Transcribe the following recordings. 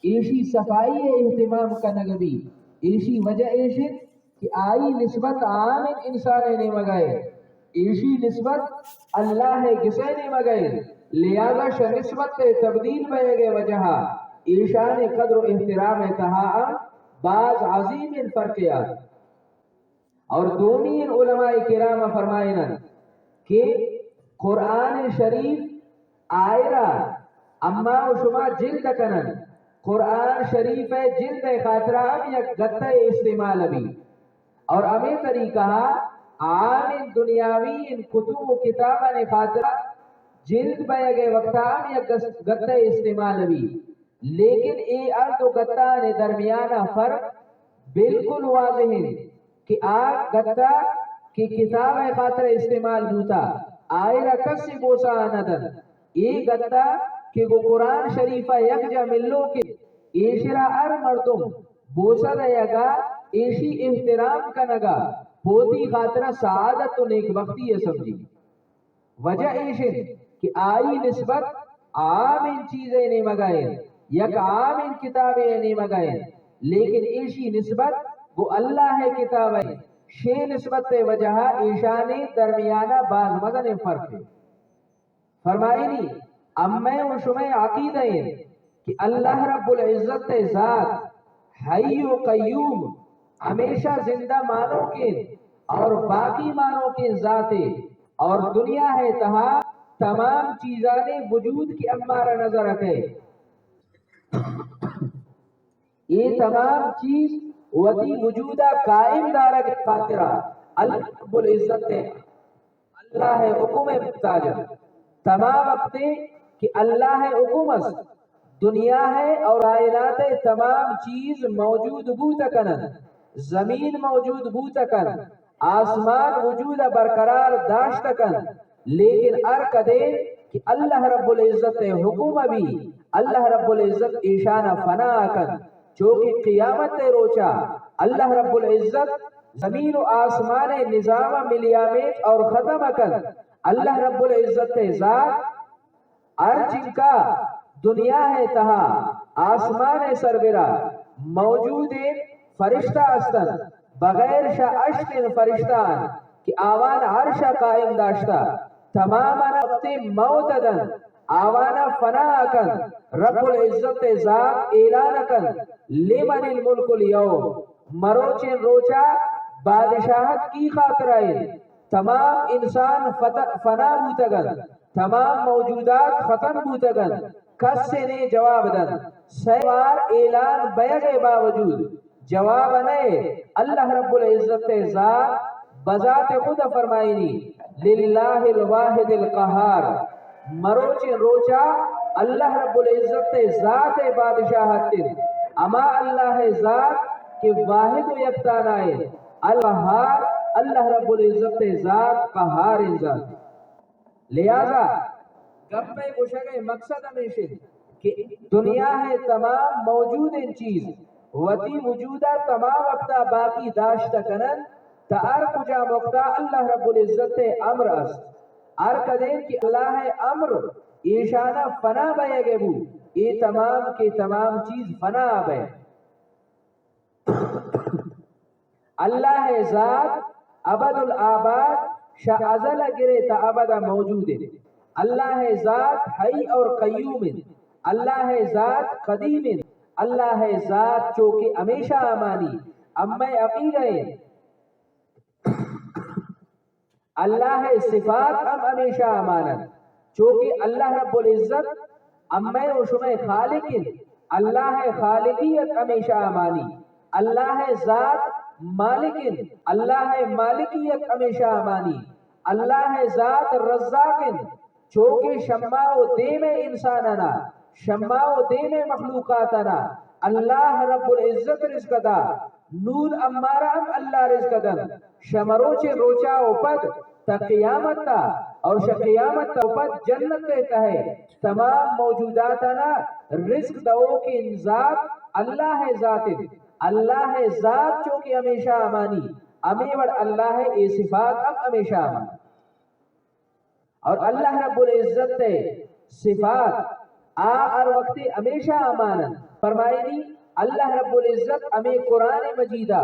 ایشی صفائی اہتمام کا نگبی ایشی وجہ ایشن کہ آئی نسبت عام انسان نے مگائے ایشی نسبت اللہ کسے نے مگائے لہذا نسبت تبدیل بے گئے وجہ ایشان قدر و احترام تہا بعض عظیم فرقیات اور دومین علماء کرام فرمائنا کہ قرآن شریف آئرہ اما و شما جلد کنن قرآن شریف جلد خاطرہ ہم یک گتہ استعمال بھی اور ہمیں طریقہ عام دنیاوی ان کتب و کتابہ خاطرہ جلد بے گئے وقتا ہم یک گتہ استعمال بھی لیکن اے ارد و گتہ نے درمیانہ فرق بالکل واضح ہے کہ آگ گتہ کی کتاب خاطر استعمال ہوتا آئرہ کسی بوسا آندن ایک گتہ کہ وہ قرآن شریفہ یک جا ملو کے ایشرا ار مردم بوسا دیا گا ایشی احترام کنگا ہوتی خاطرہ سعادت و نیک وقتی ہے سمجھی وجہ ایشن کہ آئی نسبت عام ان چیزیں نہیں مگائیں یک عام ان کتابیں نہیں مگائیں لیکن ایشی نسبت وہ اللہ ہے کتاب ہے شے نسبت وجہ ایشان درمیانہ بعض مدن فرق ہے فرمائی نہیں امیں و شمیں عقیدہ ہیں کہ اللہ رب العزت ذات حی و قیوم ہمیشہ زندہ مانو کے اور باقی مانو کے ذات اور دنیا ہے تہا تمام چیزاں وجود کی امارہ نظر رکھے یہ تمام چیز وتی وجودہ قائم دارہ کے خاطرہ اللہ رب العزت اللہ ہے حکم محتاج تمام وقتے کہ اللہ ہے حکومت دنیا ہے اور کائنات تمام چیز موجود بوتکن زمین موجود بوتکن آسمان وجود برقرار داشتکن لیکن ارکدے کہ اللہ رب العزت حکم بھی اللہ رب العزت ایشانہ فنا کن چونکہ قیامت روچا اللہ رب العزت زمین و آسمان نظام ملیامت اور ختم کن اللہ رب العزت ذات ارجن کا دنیا ہے تہا آسمان سربرا موجود فرشتہ استن بغیر شاہ اشتن فرشتان کہ آوان عرشہ قائم داشتا تماما اپنے موتدن آوانا فنا کن رب العزت ذات اعلان کن لمن الملک اليوم مروچن روچا بادشاہت کی خاطرائن تمام انسان فنا بوتگن تمام موجودات ختم بوتگن کس سے نے جواب دن سیوار اعلان بیگ باوجود جواب نئے اللہ رب العزت ذات بذات خود فرمائنی للہ الواحد القہار مروچ روچا اللہ رب العزت ذات بادشاہت اما اللہ ذات کہ واحد و یکتان آئے القہار اللہ رب العزت ذات قہار ذات لہذا گپ میں گوشہ مقصد ہمیشہ کہ دنیا ہے تمام موجود ان چیز وتی وجودہ تمام وقتا باقی داشت کنن تا ار کجا وقتا اللہ رب العزت امر است ار کدین کہ اللہ امر ایشانہ فنا بے گے بو یہ تمام کے تمام چیز فنا بے اللہ ذات ابد الآباد شاہ ازل گرے تا ابدا موجود ہے اللہ ذات حی اور قیوم اللہ ذات قدیم اللہ ذات چوکے ہمیشہ امانی امی عقیدہ اللہ صفات ام ہمیشہ امانت چوکہ اللہ رب العزت امی و شمع خالق اللہ خالقیت ہمیشہ امانی اللہ ذات مالک اللہ مالکیت ہمیشہ امانی اللہ ذات رزاق چوکہ شمع و دے میں انساننا شمع و دے میں مخلوقاتنا اللہ رب العزت رزق دا نون امارا ام اللہ رزق دن شمروچ روچا اوپد تا قیامت تا اور قیامت تا اوپد جنت دیتا ہے تمام موجوداتنا رزق دو کی ذات اللہ ذات اللہ ذات چوکہ ہمیشہ امانی امیور اللہ اے صفات اب ہمیشہ امانی اور اللہ رب العزت صفات ار وقت ہمیشہ امانت فرمائے دی اللہ رب العزت ہمیں قرآن مجیدہ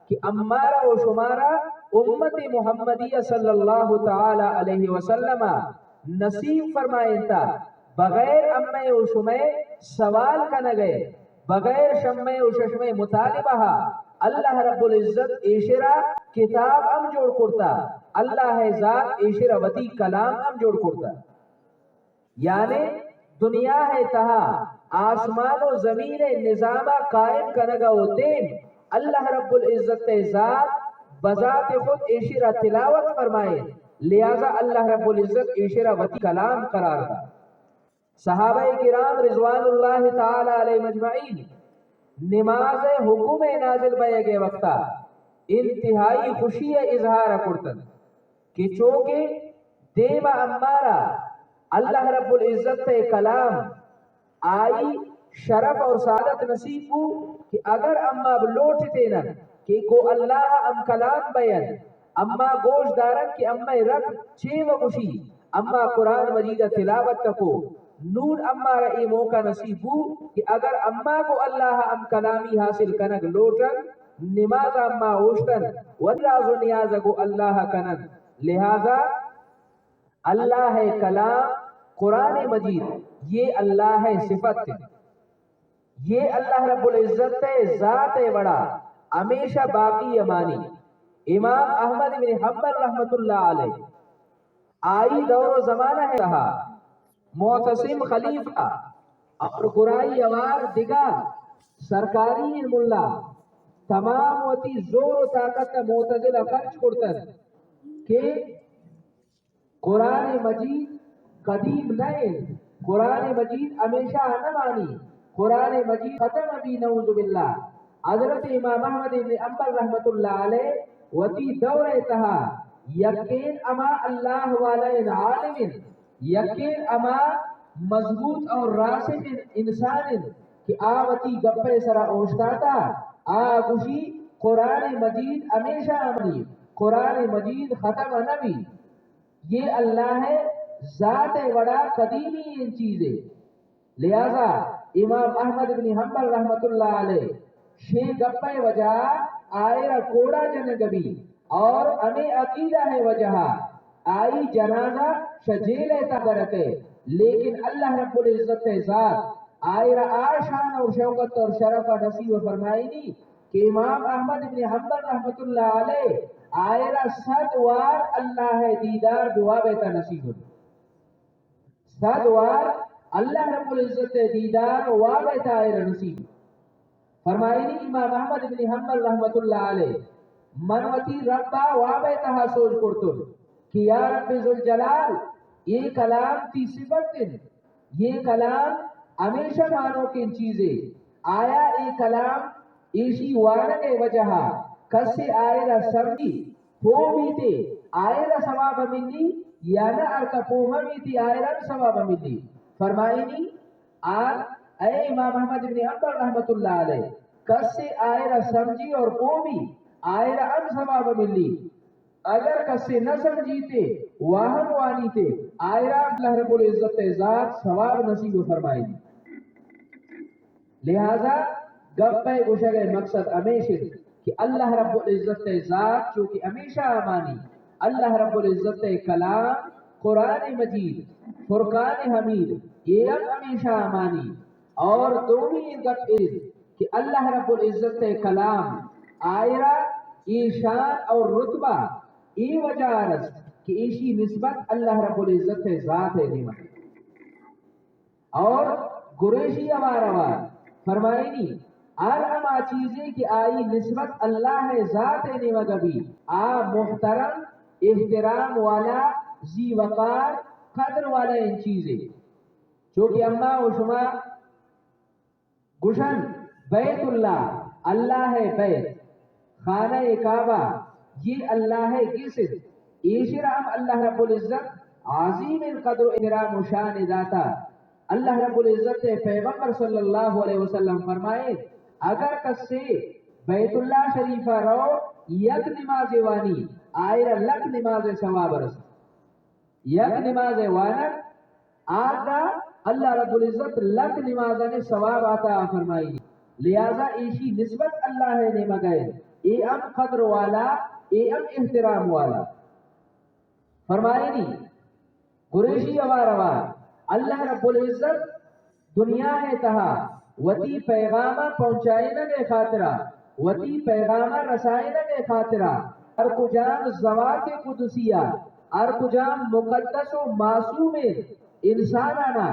کہ امارا و شمارا امت محمدیہ صلی اللہ تعالی علیہ وسلم نصیب فرمائے تا بغیر امے و شمے سوال کا نہ گئے بغیر شمے و ششمے مطالبہ اللہ رب العزت ایشرا کتاب ہم جوڑ کرتا اللہ ذات ایشرا وتی کلام ہم جوڑ کرتا یعنی دنیا ہے تہا آسمان و زمین نظامہ قائم کنگا و دین اللہ رب العزت ذات بذات خود ایشرا تلاوت فرمائے لہذا اللہ رب العزت ایشرا وتی کلام قرار دا صحابہ کرام رضوان اللہ تعالی علیہ مجمعین نماز حکم نازل بے گئے وقتا انتہائی خوشی اظہار کرتن کہ چونکہ دیما امارا اللہ رب العزت کلام آئی شرف اور سعادت نصیب ہو کہ اگر اما لوٹتے نا کہ کو اللہ ام کلام بیان اما گوش دارن کہ اما رب چھے و خوشی اما قرآن مجید تلاوت تکو نور اما رئی موقع نصیب ہو کہ اگر اما کو اللہ ام کلامی حاصل کنگ لوٹن نماز اما اوشتن والراز و نیاز کو اللہ کنن لہذا اللہ کلام قرآن مجید یہ اللہ صفت یہ اللہ رب العزت ذات بڑا ہمیشہ باقی امانی امام احمد بن حنبل رحمت اللہ علیہ آئی دور و زمانہ ہے رہا معتصم خلیفہ اور قرائی اوار دگار سرکاری ملا تمام وتی زور و طاقت معتزلہ خرچ کرتن کہ قرآن مجید قدیم نہیں قرآن مجید ہمیشہ نہ مانی قرآن مجید ختم بھی نعوذ باللہ حضرت امام احمد بن حنبل رحمت اللہ علیہ وتی دور تہا یقین اما اللہ والا عالم یقین اما مضبوط اور راسخ انسان کہ آوتی گپے سرا اوشتاتا آگوشی قرآن مجید ہمیشہ امنی قرآن مجید ختم نبی یہ اللہ ہے ذات وڑا قدیمی ان چیزیں لہذا امام احمد بن حنبل رحمت اللہ علیہ شے گپے وجہ آئرہ کوڑا جنگبی اور ہمیں عقیدہ ہے وجہ آئی جنازہ شجیل تبرتے لیکن اللہ رب العزت ذات آئرہ آشان اور شوقت اور شرف نصیب فرمائی نہیں کہ امام احمد بن حنبل رحمت اللہ علیہ آئرہ 100 وار اللہ دیدار دعا بیتا نصیب 100 وار اللہ رب العزت دیدار وا بیتا آئرہ نصیب فرمائی نہیں امام احمد بن حنبل رحمت اللہ علیہ منوتی ربا وا بیتا سوچ کرتن کہ یا رب ذوالجلال یہ کلام تی صفت دن یہ کلام ہمیشہ مانو کن چیزیں آیا یہ کلام ایشی وارنے وجہ کسے آئرہ سمجھی پو بیتے آئرہ ثواب ملی یا نہ ارکا پوہ بیتی آئرہ ثواب ملی فرمائی نہیں اے امام احمد بن حنبل رحمت اللہ علیہ کسے آئرہ سمجھی اور پو بھی آئرہ ام ثواب ملی اگر کسے نہ سمجھیتے واہم وانی تے آئرہ اللہ رب العزت ذات ثواب نصیب فرمائی لہذا گپے گوشگے مقصد ہمیشہ کہ اللہ رب العزت ذات چونکہ ہمیشہ امانی اللہ رب العزت کلام قرآن مجید فرقان حمید یہ ہمیشہ امانی اور دومی گپ کہ اللہ رب العزت کلام آئرہ ایشان اور رتبہ ای وجہ عرض کہ ایشی نسبت اللہ رب العزت ذات نعمت اور گریشی وار فرمائی نہیں اما چیزیں کہ آئی نسبت اللہ ذات نعمت بھی محترم احترام والا ذی وقار قدر والا ان چیزیں چونکہ اما و شما گشن بیت اللہ اللہ ہے بیت خانہ کعبہ یہ اللہ ہے قصد ایشرام اللہ رب العزت عظیم القدر و احترام و شان ذاتا اللہ رب العزت پیغمبر صلی اللہ علیہ وسلم فرمائے اگر کسے بیت اللہ شریفہ رو یک نماز وانی آئرہ لک نماز ثواب رس یک نماز وانا آدھا اللہ رب العزت لک نمازن ثواب عطا فرمائی لہذا ایشی نسبت اللہ نے مگئے اے ام قدر والا اے ام احترام والا فرمائی نہیں قریشی اوار اللہ رب العزت دنیا ہے تہا وتی پیغامہ پہنچائے کے خاطرہ وتی پیغامہ رسائے کے خاطرہ ہر کجام زوات قدسیہ ہر کجام مقدس و معصوم انسانانہ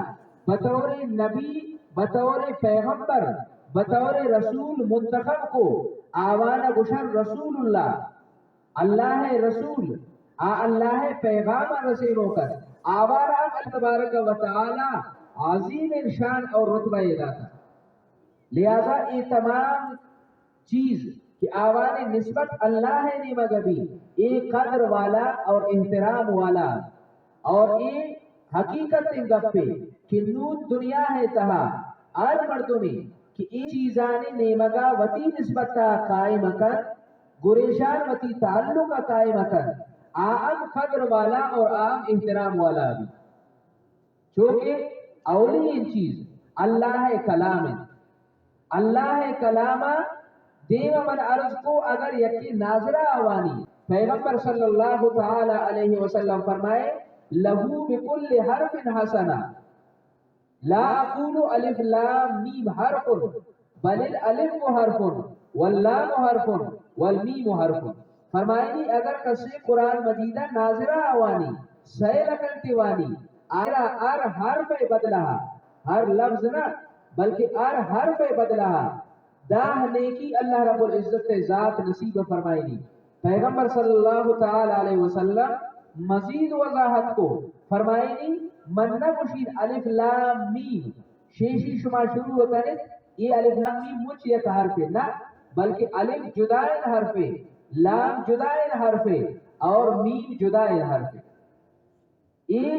بطور نبی بطور پیغمبر بطور رسول منتخب کو آوانا گشر رسول اللہ رسول اللہ پیغام رسیلوں کر آوارا اللہ تبارک و تعالی عظیم شان اور رتبہ ادا تھا لہذا یہ تمام چیز کہ آوان نسبت اللہ نے مگبی ایک قدر والا اور احترام والا اور یہ حقیقت گپے کہ نون دنیا ہے تہا آر مردمی کہ یہ چیزانے نیمگا وتی نسبت تا قائم کر گریشان وتی تعلق کا قائم کر عام قدر والا اور عام احترام والا بھی چونکہ اولی چیز اللہ کلام اللہ کلامہ دیو من عرض کو اگر یکی ناظرہ آوانی پیغمبر صلی اللہ تعالی علیہ وسلم فرمائے لہو بکل حرف حسنہ لا اقول الف لام میم حرف بل الالف حرف واللام حرف والمیم حرف فرمائے اگر کسی قرآن مجیدہ ناظرہ آوانی سیل کنتیوانی آر حرف بدلہ ہر لفظ نہ بلکہ آر حرف بدلہ داہ نیکی اللہ رب العزت ذات نصیب فرمائے گی پیغمبر صلی اللہ تعالی علیہ وسلم مزید وضاحت کو فرمائے گی من نمشید الف لام میم شیشی شما شروع ہوتا ہے یہ الف لام میم مجھ یک حرف نہ بلکہ الف جدائن حرف لام جدائن حرف اور میم جدائن حرف یہ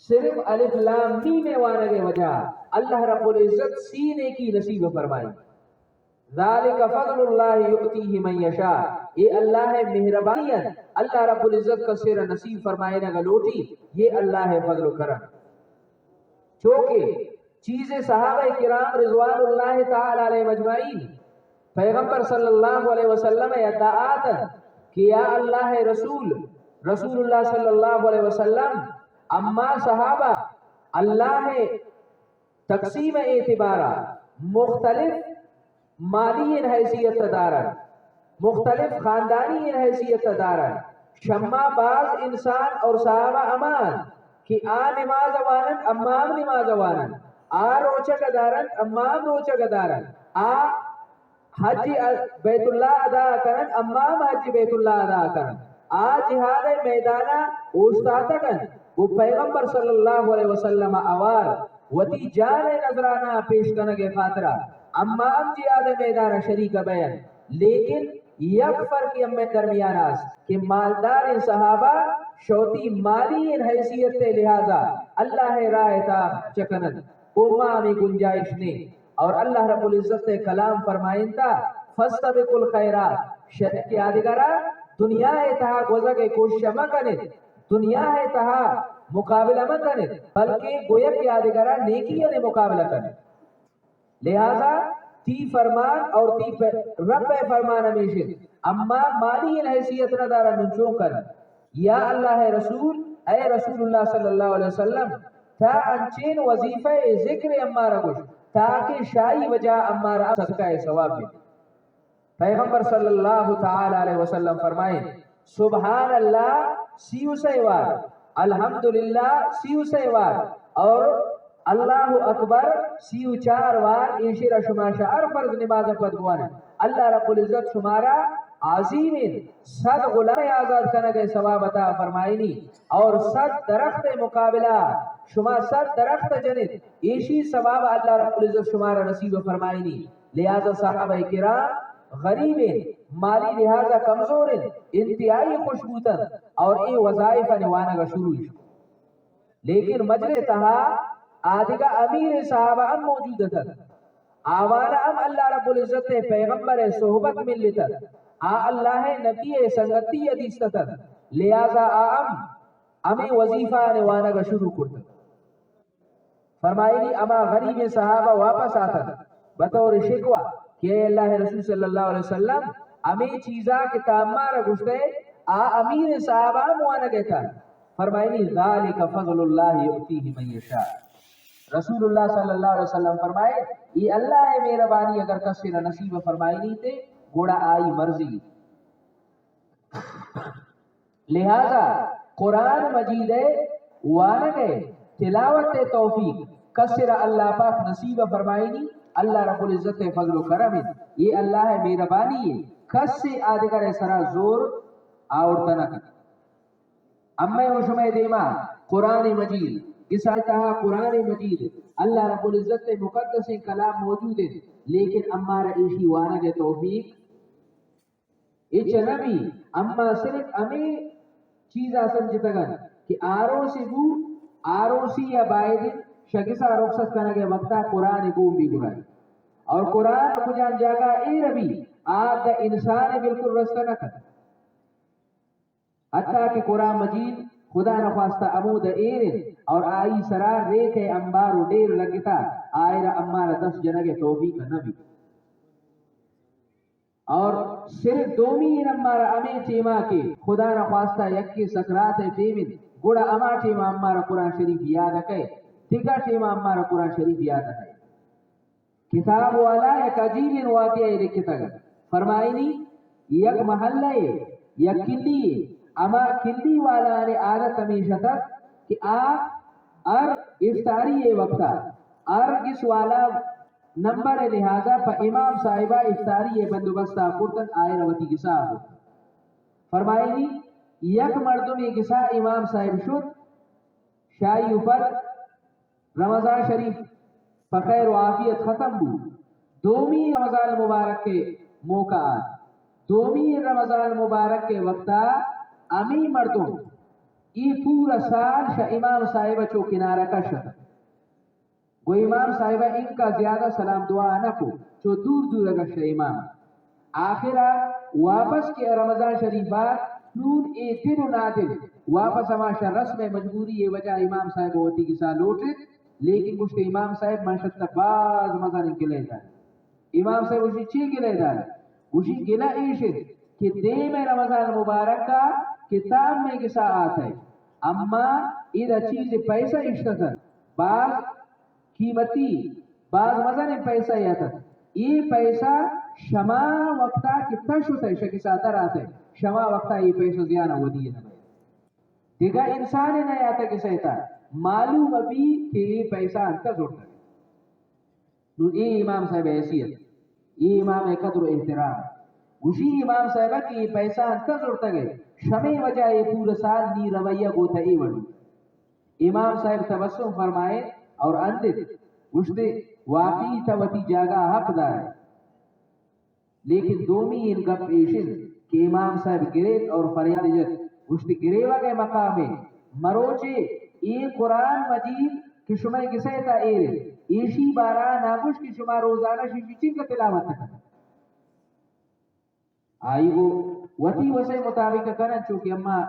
صرف الف لام میم وانگے وجہ اللہ رب العزت سینے کی نصیب فرمائی ذالک فضل اللہ یؤتیہ من یشاء یہ اللہ مہربانیت اللہ رب العزت کا سیر نصیب فرمائے نہ گلوٹی یہ اللہ فضل و کرم چونکہ چیز صحابہ کرام رضوان اللہ تعالی علیہ مجمعین پیغمبر صلی اللہ علیہ وسلم ادعات کہ یا اللہ رسول اللہ صلی اللہ علیہ وسلم اما صحابہ اللہ تقسیم اعتبارہ مختلف مالی حیثیت دارن مختلف خاندانی حیثیت دارن شما باز انسان اور صحابہ امان کہ آ نماز وانن امام نماز وانن آ روچک دارن امام روچک دارن آ حج بیت اللہ ادا کرن امام حج بیت اللہ ادا کرن آ جہاد میدانہ اوستاتکن وہ پیغمبر صلی اللہ علیہ وسلم اوار وتی جان نظرانہ پیش کرنے کے خاطرہ امام جہاد میدان شریک بیان لیکن یک فرق میں درمیان اس کہ مالدار صحابہ شوتی مالی حیثیت لہذا اللہ راہ تا چکنن امام گنجائش نے اور اللہ رب العزت کلام فرمائیں تا فاستبقوا الخیرات شرک یادگارا دنیا تہا گوزے کوشش مکنے دنیا تہا مقابلہ مکنے بلکہ گویا یادگارا نیکی نے مقابلہ کرنے لہذا تی فرمان اور تی رب فرمان ہمیشہ اما مالی حیثیت نہ دارا نچوں کر یا اللہ رسول اے رسول اللہ صلی اللہ علیہ وسلم تا انچین وظیفہ ذکر امارا کچھ تاکہ شاہی وجہ امارا صدقہ ثواب میں پیغمبر صلی اللہ تعالی علیہ وسلم فرمائیں سبحان اللہ سیو سیوار الحمدللہ سیو سیوار اور اللہ اکبر سیو چار وار انشیر شما شعر فرض نماز پدگوان اللہ رب العزت شمارا عظیم صد غلام آزاد کرنے کے ثواب عطا فرمائنی اور صد درخت مقابلہ شما صد درخت جنت ایشی ثواب اللہ رب العزت شمارا نصیب فرمائنی لہذا صحابہ کرام غریب مالی لہذا کمزور انتہائی خوشبوتن اور یہ وظائف نوانا کا شروع لیکن مجلس تہا آدھگا امیر صحابہ ام موجود تھا آوانا ام اللہ رب العزت پیغمبر صحبت مل تھا اللہ نبی سنگتی حدیث تھا لہذا امی وظیفہ نوانا کا شروع کرتا فرمائی نہیں اما غریب صحابہ واپس آتا بطور شکوہ کہ اللہ رسول صلی اللہ علیہ وسلم ہمیں چیزاں کتاب مارا گشتے امیر صحابہ موانا گئتا فرمائی نہیں ذالک فضل اللہ یؤتیہ من یشاء رسول اللہ صلی اللہ علیہ وسلم فرمائے یہ اللہ ہے مہربانی اگر کسی نہ نصیب فرمائی نہیں تے گوڑا آئی مرضی لہذا قرآن مجید ہے وانا گئے تلاوت توفیق کسر اللہ پاک نصیب فرمائی نہیں اللہ رب العزت فضل و کرم ہے یہ اللہ ہے مہربانی ہے کس سے آدھگر سرا زور آور تنک اما شمع دیما قرآن مجید اس آیتہا قرآن مجید اللہ رب العزت مقدس کلام موجود ہے لیکن اما رئیشی وانا گئے توفیق اچ نبی اما صرف ہمیں چیزا سمجھتا گا کہ آروں سے بو آروں سی یا بائدن شکسا رخصت کرنا گئے وقتا قرآن بوم بھی گرائی اور قرآن کو جان جاگا اے ربی آج دا انسان بالکل رستہ نہ کر حتیٰ کہ قرآن مجید خدا نخواستہ امود ایرن اور آئی سرار ریک انبارو دیر لگتا آئرہ امارہ 10 جنگ توفیق نبی اور صرف دومی امارہ امی ٹیمہ کے خدا نخواستہ یکی سکرات ٹیمن گوڑا اما ٹیمہ امارہ قرآن شریف یاد ہے تکا ٹیمہ امارہ قرآن شریف یاد ہے کتاب والا ایک عجیب واقعہ لکھتا گا فرمائی نہیں یک محلہ یک کلی اما کلی والا نے عادت ہمیشہ تک کہ آپ ار افطاری وقتا ار کس والا نمبر لہذا پا امام صاحبہ افطاری بندوبستہ کرتن آئے روتی کسا فرمائی نہیں یک مردمی کسا امام صاحب شد شاہی اوپر رمضان شریف فخیر و عافیت ختم بو دومی رمضان مبارک کے موقع دومی رمضان مبارک کے وقتا امی مردوں ای پورا سال شاہ امام صاحبہ چو کنارہ کا شد وہ امام صاحبہ ان کا زیادہ سلام دعا نہ کو چو دور دور اگر شاہ امام آخرہ واپس کے رمضان شریفات نون اے دن و نادر واپس ہماشا رسم مجبوری یہ وجہ امام صاحب ہوتی کسا لوٹے لیکن کچھ امام صاحب منشد باز مزان کے لئے دار امام صاحب اسی چی کے لئے دار اسی گلہ ایشد کہ دے میں رمضان مبارک کا کتاب میں کسا آتا ہے اما ادھا چیز پیسہ اشتتا بعض قیمتی بعض مزان پیسہ یاتا یہ پیسہ شما وقتا کتنا شتا ہے شکسا تر آتا ہے شما وقتا یہ پیسہ زیانہ ودی ہے دیکھا انسان نہیں آتا کسا ایتا معلوم ابھی کہ یہ پیسہ انتا ضرورت ہے نو یہ امام صاحب حیثیت یہ امام قدر و احترام اسی امام صاحبہ کی یہ پیسہ انتا ضرورت ہے شمی وجہ یہ پورا سال نی رویہ گوتا ای وڑو امام صاحب تبسم فرمائے اور اندت گشتے واقعی توتی جاگا حق دار ہے لیکن دومی ان گپ ایشن کہ امام صاحب گریت اور فریاد جت گشتے گریوہ کے مقام میں مروچے یہ قرآن مجید کہ شما کسے تا ایرے ایشی بارا ناگوش کی شما روزانہ شیشی کا تلاوت کرتا آئی وہ وطی وسے مطابق کرنا چونکہ اما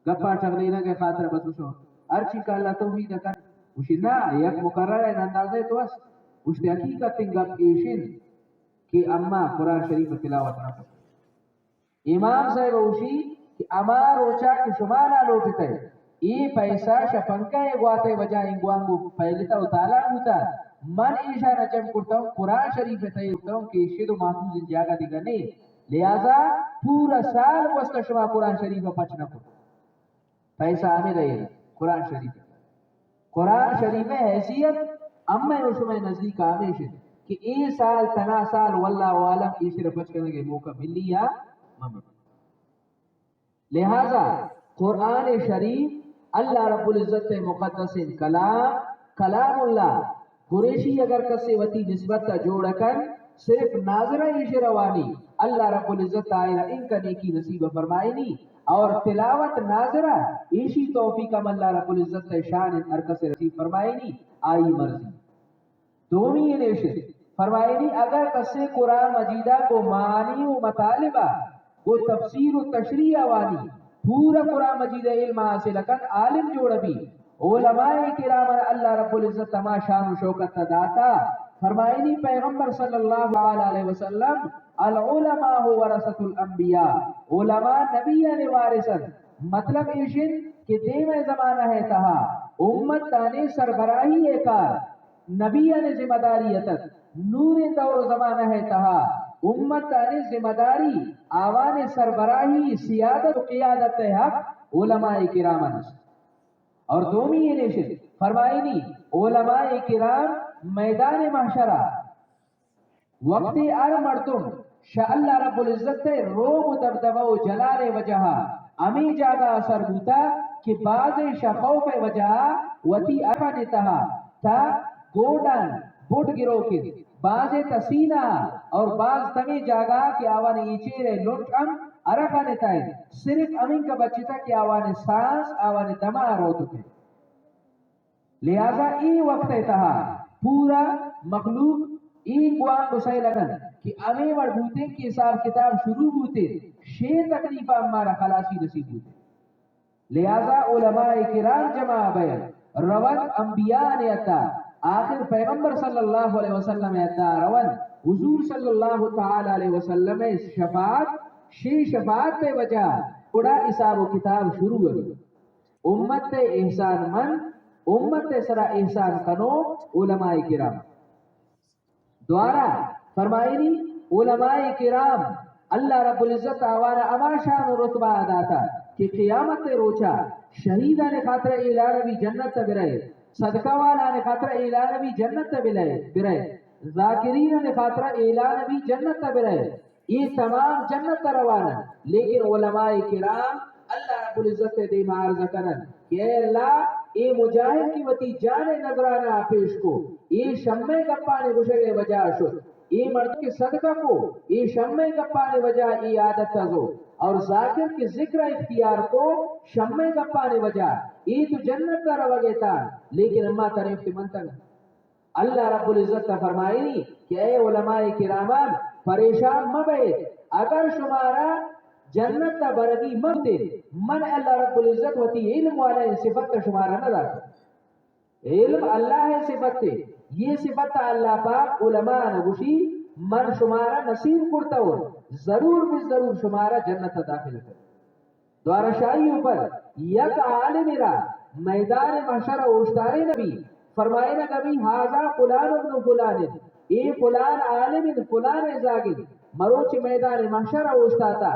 گپا ٹھگلینا کے خاطر بس وشو ارچی کا اللہ توفیق کرنا وشی نا یک مقرر ہے اندازے تو اس وشتے حقیقت گپ ایشن کہ اما قرآن شریف تلاوت نہ کرتا امام صاحب وشی کہ اما روچا کہ شما نہ لوٹتا ہے یہ پیسہ شپنکا گواتے وجہ انگوانگو پہلتا اتالا ہوتا من ایشا نجم کرتا ہوں قرآن شریف تیئے ہوتا ہوں کہ شید و محفوظ ان جاگہ دیگا نہیں لہذا پورا سال وسط شما قرآن شریف پچ نہ کرتا پیسہ ہمیں رہے گا قرآن شریف حیثیت اما شما نزدیک آمیش ہے کہ اے سال تنا سال واللہ عالم اسے پچ کرنے کے موقع ملی یا ممت لہذا قرآن شریف اللہ رب العزت مقدس کلام اللہ قریشی اگر کسی وتی نسبت جوڑ کر صرف ناظرہ ایش روانی اللہ رب العزت آئینا ان کا نیکی نصیب فرمائنی اور تلاوت ناظرہ ایشی توفیق اللہ رب العزت شان ارکس نصیب فرمائنی آئی مرضی دومی نیشن فرمائنی اگر کسی قرآن مجیدہ کو معنی و مطالبہ وہ تفسیر و تشریح وانی پورا قرآن مجید علم حاصل کن عالم جوڑ بھی علماء کرام اللہ رب العزت تما شان و شوکت داتا فرمائنی پیغمبر صلی اللہ علیہ وسلم العلماء ورثۃ الانبیاء، علماء نبیان وارثن، مطلب ایشن کہ دیم زمانہ ہے تہا امت تانے سربراہی ایکار نبیان ذمہ داریتت نور دور زمانہ ہے تہا امت تانے ذمہ داری آوان سربراہی سیادت و قیادت حق علماء کرام اور دومی یہ نیشن فرمائنی علماء کرام میدان محشرہ وقت ار مردم شاء اللہ رب العزت روم و دبدبہ و جلال وجہ امی جاگا اثر ہوتا کہ بعض شخوف وجہ وتی ارفا نتہا تا گوڈن بوٹ گرو کے بعض تسینہ اور بعض تمی جاگا کہ آوان ایچیر لنٹ ام ارفا نتائیں صرف امین کا بچتا کہ آوان سانس آوان دمہ روتو تھے لہذا ای وقت تہا پورا مخلوق ای قوان گسائی لگن کہ امی وڑ بوتے کی حساب کتاب شروع ہوتے شیر تکلیفہ ہمارا خلاصی نصیب ہوتے لہذا علماء کرام جمع بین روان انبیاء نے اتا آخر پیغمبر صلی اللہ علیہ وسلم اتا روان حضور صلی اللہ تعالی علیہ وسلم شفاعت شفاعت پہ وجہ اڑا حساب و کتاب شروع ہوئی امت احسان من امت سرا احسان کنو علماء کرام دوارا فرمائنی علماء کرام اللہ رب العزت آوانا اما شان و رتبہ ادا تھا کہ قیامت روچا شہیدہ نے خاطر اعلان بھی جنت برائے صدقہ والا نے خاطر اعلان بھی جنت برائے ذاکرین نے خاطر اعلان بھی جنت برائے یہ تمام جنت روانا لیکن علماء کرام اللہ رب العزت دے معارض کرن کہ اے اللہ اے مجاہد کی وتی جان نظرانہ پیش کو اے شمع گپانے گشگے وجہ شد اے مرد کے صدقہ کو اے شمع گپانے وجہ ای عادت تزو اور ذاکر کے ذکر اختیار کو شمع گپانے وجہ اے تو جنت کا روگے تھا لیکن اما طریف کی منتگ اللہ رب العزت کا فرمائنی کہ اے علماء کرامان پریشان مبے اگر شمارا جنت تا برگی مرتے من اللہ رب العزت وتی علم والا صفت کا شمارہ نہ رکھتا علم اللہ ہے صفت تے یہ صفت اللہ پاک علماء نگوشی من شمارہ نصیب کرتا ہو ضرور بھی ضرور شمارہ جنت داخل کر دوارا شاہی اوپر یک عالم را میدان محشر اوشتارے نبی فرمائے نا کبھی حاضا فلان ابن فلان اے فلان عالم فلان زاگد مروچ میدان محشر اوشتاتا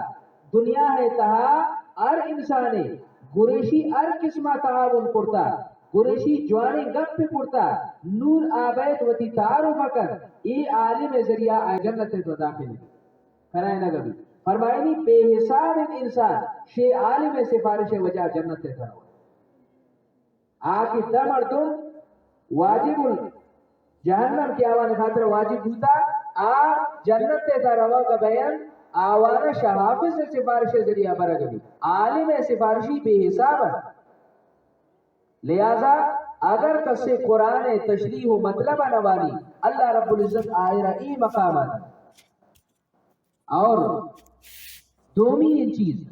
دنیا ہے تہا ار انسانے گریشی ار قسمہ تعاون کرتا گریشی جوانی گپ پہ کرتا نور آبید وتی تعارف کر ای عالم ذریعہ آئے جنت تو داخل کرائے نا کبھی فرمائنی بے حساب انسان شے عالم سفارش وجہ جنت سے کرو آکی دمر تم واجب جہنم کی آوان خاطر واجب ہوتا جنت تے روا کا بیان آوانا شہافت سے سفارش ذریعہ برگلی عالم سفارشی بے حساب ہے لہذا اگر کسے قرآن تشریح و مطلب نوانی اللہ رب العزت آئے رئی مقامات اور دومی چیز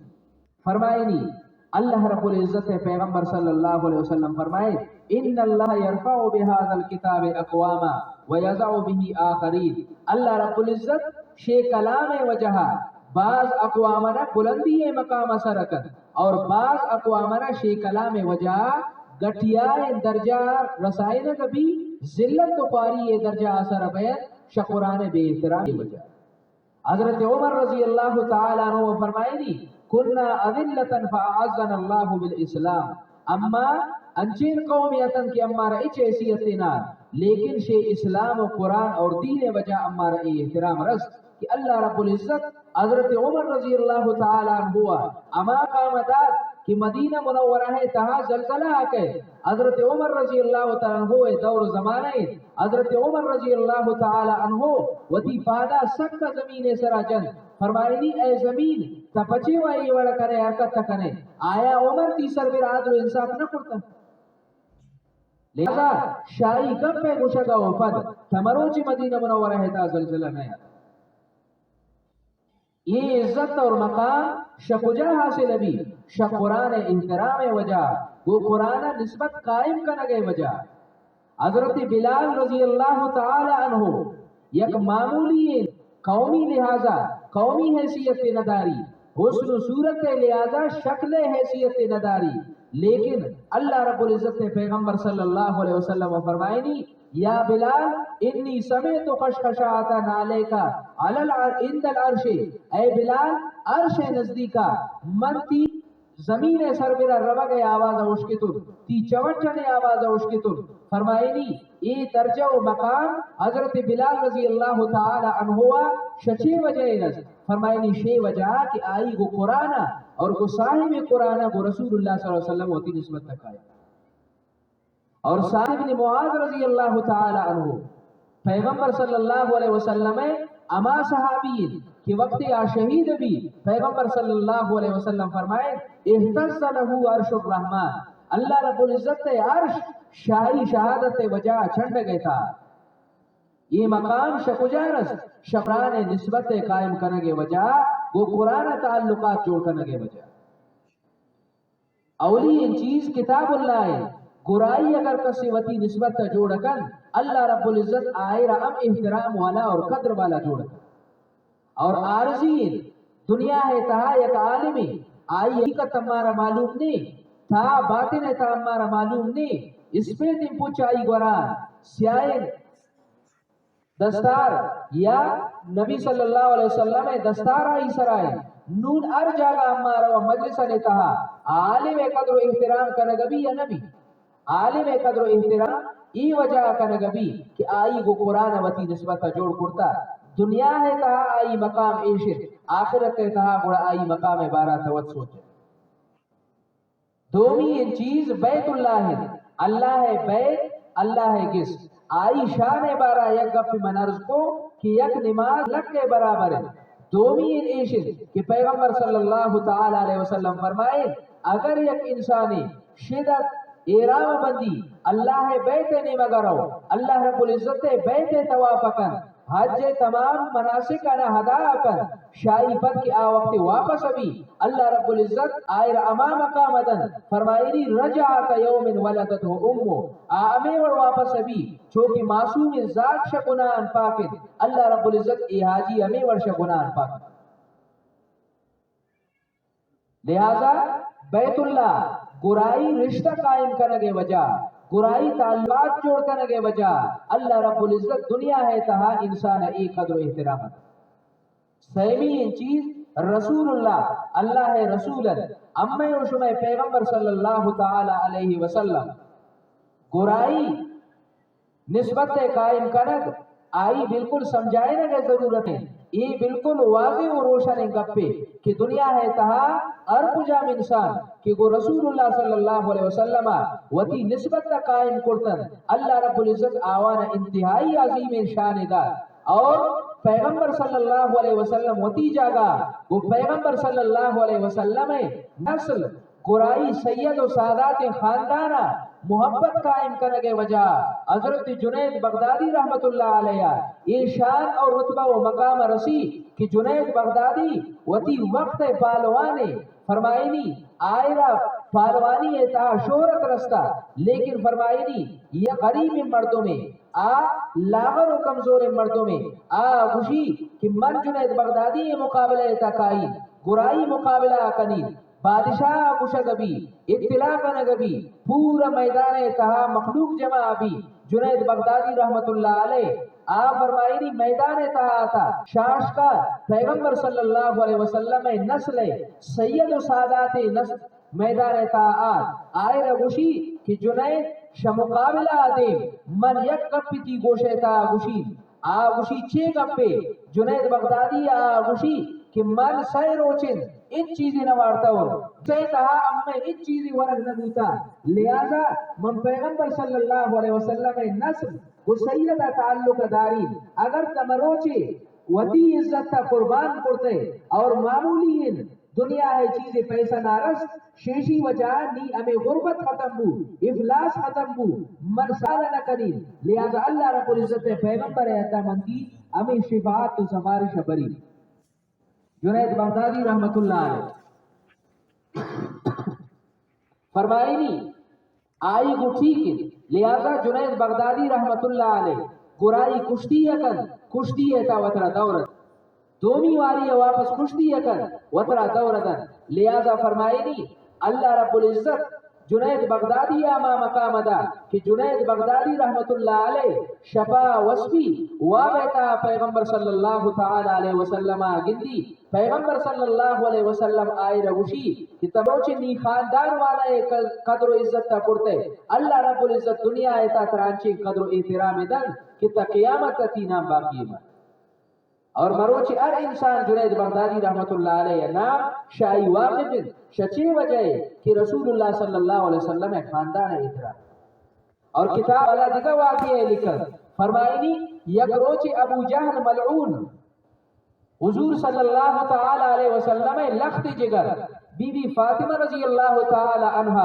فرمائنی اللہ رب العزت پیغمبر صلی اللہ علیہ وسلم فرمائے ان اللہ یرفع بهذا الكتاب اقواما ويضع به آخرین اللہ رب العزت شے کلام وجہ بعض اقوامنا بلندی مقام سرکت اور بعض اقوامنا شے کلام وجہ گٹیا درجہ رسائن کبھی ذلت تو پاری درجہ اثر بیت شقران بے احترام وجہ حضرت عمر رضی اللہ تعالیٰ عنہ فرمائے کننا اذلتا فاعزنا اللہ بالاسلام اما انچین قومیتن کی امارا اچ حیثیتنا لیکن شے اسلام و قرآن اور دین وجہ امارا احترام رس کہ اللہ رب العزت حضرت عمر رضی اللہ تعالیٰ عنہ ہوا اما قامدات کہ مدینہ منورہ ہے تہا زلزلہ آکے حضرت عمر رضی اللہ تعالیٰ عنہ دور زمانہ ہے حضرت عمر رضی اللہ تعالیٰ عنہ وتی پادا سخت زمین سرا جن فرمائنی اے زمین تپچے وائی وڑا کرے حرکت تکنے آیا عمر تیسر بر عدل و انصاف نہ کرتا لہذا شاہی کب پہ گشگا و پد تمروچی مدینہ منورہ ہے تا زلزلہ نیا یہ عزت اور مقام شکجہ حاصل ابھی شقران احترام وجہ وہ قرآن نسبت قائم کنگے وجہ حضرت بلال رضی اللہ تعالی عنہ یک معمولی قومی لہذا قومی حیثیت نداری حسن و صورت لہذا شکل حیثیت نداری، لیکن اللہ رب العزت نے پیغمبر صلی اللہ علیہ وسلم فرمائے نہیں یا بلال انی سمعت خشخشاۃ نعلیکا عند العرش، اے بلال عرش نزدیکا من تی زمین سر میرا روا گئے آواز اوشکتن تی چوٹنے آواز اوشکتن فرمائے نہیں ای درجہ و مقام حضرت بلال رضی اللہ تعالی عنہ شچے وجہ نس فرمائے نہیں شے وجہ کہ آئی گو قرآن اور گو صاحب قرآن گو رسول اللہ صلی اللہ علیہ وسلم ہوتی نسبت تک آئے، اور صاحب بن معاذ رضی اللہ تعالی عنہ پیغمبر صلی اللہ علیہ وسلم اما صحابین کہ وقت آ شہید بھی پیغمبر صلی اللہ علیہ وسلم فرمائے اہتز لہو عرش الرحمن، اللہ رب العزت عرش شاہی شہادت وجہ چھنڈ گئے تھا، یہ مقام شکجارس شفران نسبت قائم کرنے کے وجہ وہ قرآن تعلقات جوڑ کرنے کے وجہ اولی ان چیز کتاب اللہ ہے، گرائی اگر کسی وتی نسبت جوڑ کر اللہ رب العزت آئے رحم احترام والا اور قدر والا جوڑ کر، اور عارضین دنیا ہے تہا یک عالمی آئی حقیقت ہمارا معلوم نہیں تھا باطن ہے تھا ہمارا معلوم نہیں اس پہ تم پوچھائی گوران سیائن دستار یا نبی صلی اللہ علیہ وسلم دستار آئی سرائے نون ار جاگا ہمارا و مجلسہ نے تہا عالم قدر و احترام کا نگبی یا نبی عالم قدر و احترام ای وجہ کا نگبی کہ آئی گو قرآن وتی نسبت جوڑ کرتا دنیا ہے تہا آئی مقام عشق آخرت ہے تہا گوڑا آئی مقام بارہ توت سوچے دومی ان چیز بیت اللہ ہے، اللہ ہے بیت اللہ ہے کس آئی شان بارہ یک گپ منرز کو کہ یک نماز لگ کے برابر ہے، دومی ان عشق کہ پیغمبر صلی اللہ تعالی علیہ وسلم فرمائے اگر یک انسانی شدت ایرام بندی اللہ بیت نیمہ گرو اللہ رب العزت بیت توافقن حج تمام مناسک انا ہدا کن شاہی پد کی آوقت واپس ابھی اللہ رب العزت آئر امام قامدن فرمائنی رجع کا یوم ولدت ہو امو آمے ور واپس ابھی چونکہ معصوم ذات شکنان پاکن اللہ رب العزت احاجی امے ور شکنان پاکن، لہذا بیت اللہ گرائی رشتہ قائم کرنے کے وجہ گرائی تعلقات جوڑ کرنے کے وجہ اللہ رب العزت دنیا ہے تہا انسان ایک قدر و احترام، سیمی ان چیز رسول اللہ اللہ ہے رسول امے و شمع پیغمبر صلی اللہ تعالی علیہ وسلم گرائی نسبت قائم کرنے آئی بالکل سمجھائے نہ ضرورت ہے، یہ بالکل واضح و روشن گپے کہ دنیا ہے تہا ارب جام انسان کہ وہ رسول اللہ صلی اللہ علیہ وسلم وتی نسبت قائم کرتن اللہ رب العزت آوان انتہائی عظیم شان دار، اور پیغمبر صلی اللہ علیہ وسلم وتی جاگا وہ پیغمبر صلی اللہ علیہ وسلم نسل گرائی سید و سادات خاندانہ محبت قائم کرنے کے وجہ حضرت جنید بغدادی رحمت اللہ علیہ یہ شان اور رتبہ و مقام رسی کہ جنید بغدادی وتی وقت پالوانے فرمائنی آئرہ پالوانی تا شہرت رستا لیکن فرمائنی یہ غریب مردوں میں لاغر و کمزور مردوں میں خوشی کہ من جنید بغدادی مقابلہ تکائی گرائی مقابلہ کنی بادشاہ کشگبی اطلاع کنگبی پورا میدان تہا مخلوق جمع ابھی جنید بغدادی رحمت اللہ علیہ فرمائنی میدان تہا آتا شاش کا پیغمبر صلی اللہ علیہ وسلم نسل سید و سادات نسل میدان تہا آئے رگوشی کہ جنید شمقابلہ آدے من یک کپی تی گوشے تہا گوشی گوشی چھ کپے جنید بغدادی گوشی کہ من سائے روچن ان چیزیں نوارتا ہو سے کہا ام میں ان چیزیں ورگ نبوتا لہذا من پیغمبر صلی اللہ علیہ وسلم نسل وہ سیدہ تعلق داری اگر تمروچے وتی عزت تا قربان کرتے اور معمولی دنیا ہے چیزیں پیسہ نارس شیشی وجہ نی ہمیں غربت ختم بو افلاس ختم بو من سالہ نہ کری لہذا اللہ رب العزت پیغمبر عطا منتی ہمیں شفاعت تو سفارش بری جنید بغدادی رحمت اللہ علیہ فرمائنی آئی گو ٹھیک ہے لہذا جنید بغدادی رحمت اللہ علیہ قرائی کشتی یکن کشتی ہے تا وطرہ دورت دومی والی واپس کشتی یکن وطرہ دورتن لہذا فرمائی نہیں اللہ رب العزت جنید بغدادی آما مقام دا کہ جنید بغدادی رحمت اللہ علیہ شفا وصفی وابتا پیغمبر صلی اللہ تعالی علیہ وسلم گندی پیغمبر صلی اللہ علیہ وسلم آئی رگوشی کہ تبوچے نی خاندان والا قدر و عزت تا پڑتے اللہ رب العزت دنیا ایتا ترانچے قدر و احترام دن کہ تا قیامت تی نام باقی ہے اور مروچی ہر انسان جنید بغدادی رحمت اللہ علیہ نام شاہی واقف شچی وجہ کہ رسول اللہ صلی اللہ علیہ وسلم خاندان احترام اور کتاب اللہ دکھا واقعی ہے لکھر فرمائنی یک روچی ابو جہل ملعون حضور صلی اللہ تعالی علیہ وسلم لخت جگر بی بی فاطمہ رضی اللہ تعالی عنہ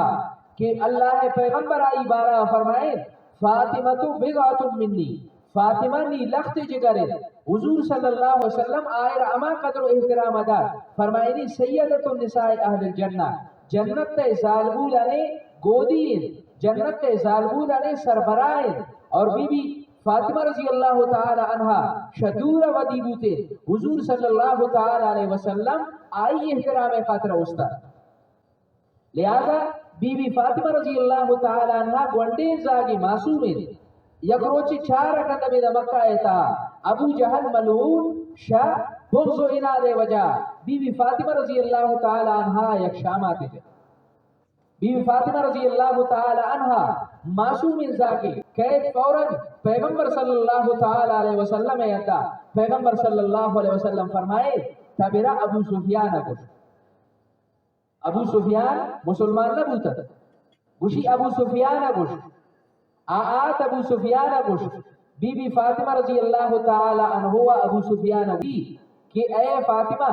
کہ اللہ پیغمبر آئی بارہ فرمائے فاطمہ تو بضعۃ منی فاطمہ نی لخت جگر حضور صلی اللہ علیہ وسلم آئر اما قدر و احترام ادا فرمائنی سیدت النساء اہل الجنہ جنت زالبولانے گودین جنت زالبولانے سربرائن اور بی بی فاطمہ رضی اللہ تعالی عنہ شدور و دیبوتے حضور صلی اللہ تعالی علیہ وسلم آئی احترام خاطر استا لہذا بی بی فاطمہ رضی اللہ تعالی عنہ گونڈے زاگی معصومین یک روچی چار رکھتا بید مکہ ایتا ابو جہل ملعون شاہ بغض و اناد وجہ بی بی فاطمہ رضی اللہ تعالی عنہ یک شام آتے تھے بی بی فاطمہ رضی اللہ تعالی عنہ معصوم انزاکی قید فوراً پیغمبر صلی اللہ تعالی علیہ وسلم ایتا پیغمبر صلی اللہ علیہ وسلم فرمائے تبرا ابو سفیان کچھ ابو سفیان مسلمان نبوتا گوشی ابو سفیان کچھ آت ابو سفیان گوشت بی بی فاطمہ رضی اللہ تعالی عنہ ابو سفیان بھی کہ اے فاطمہ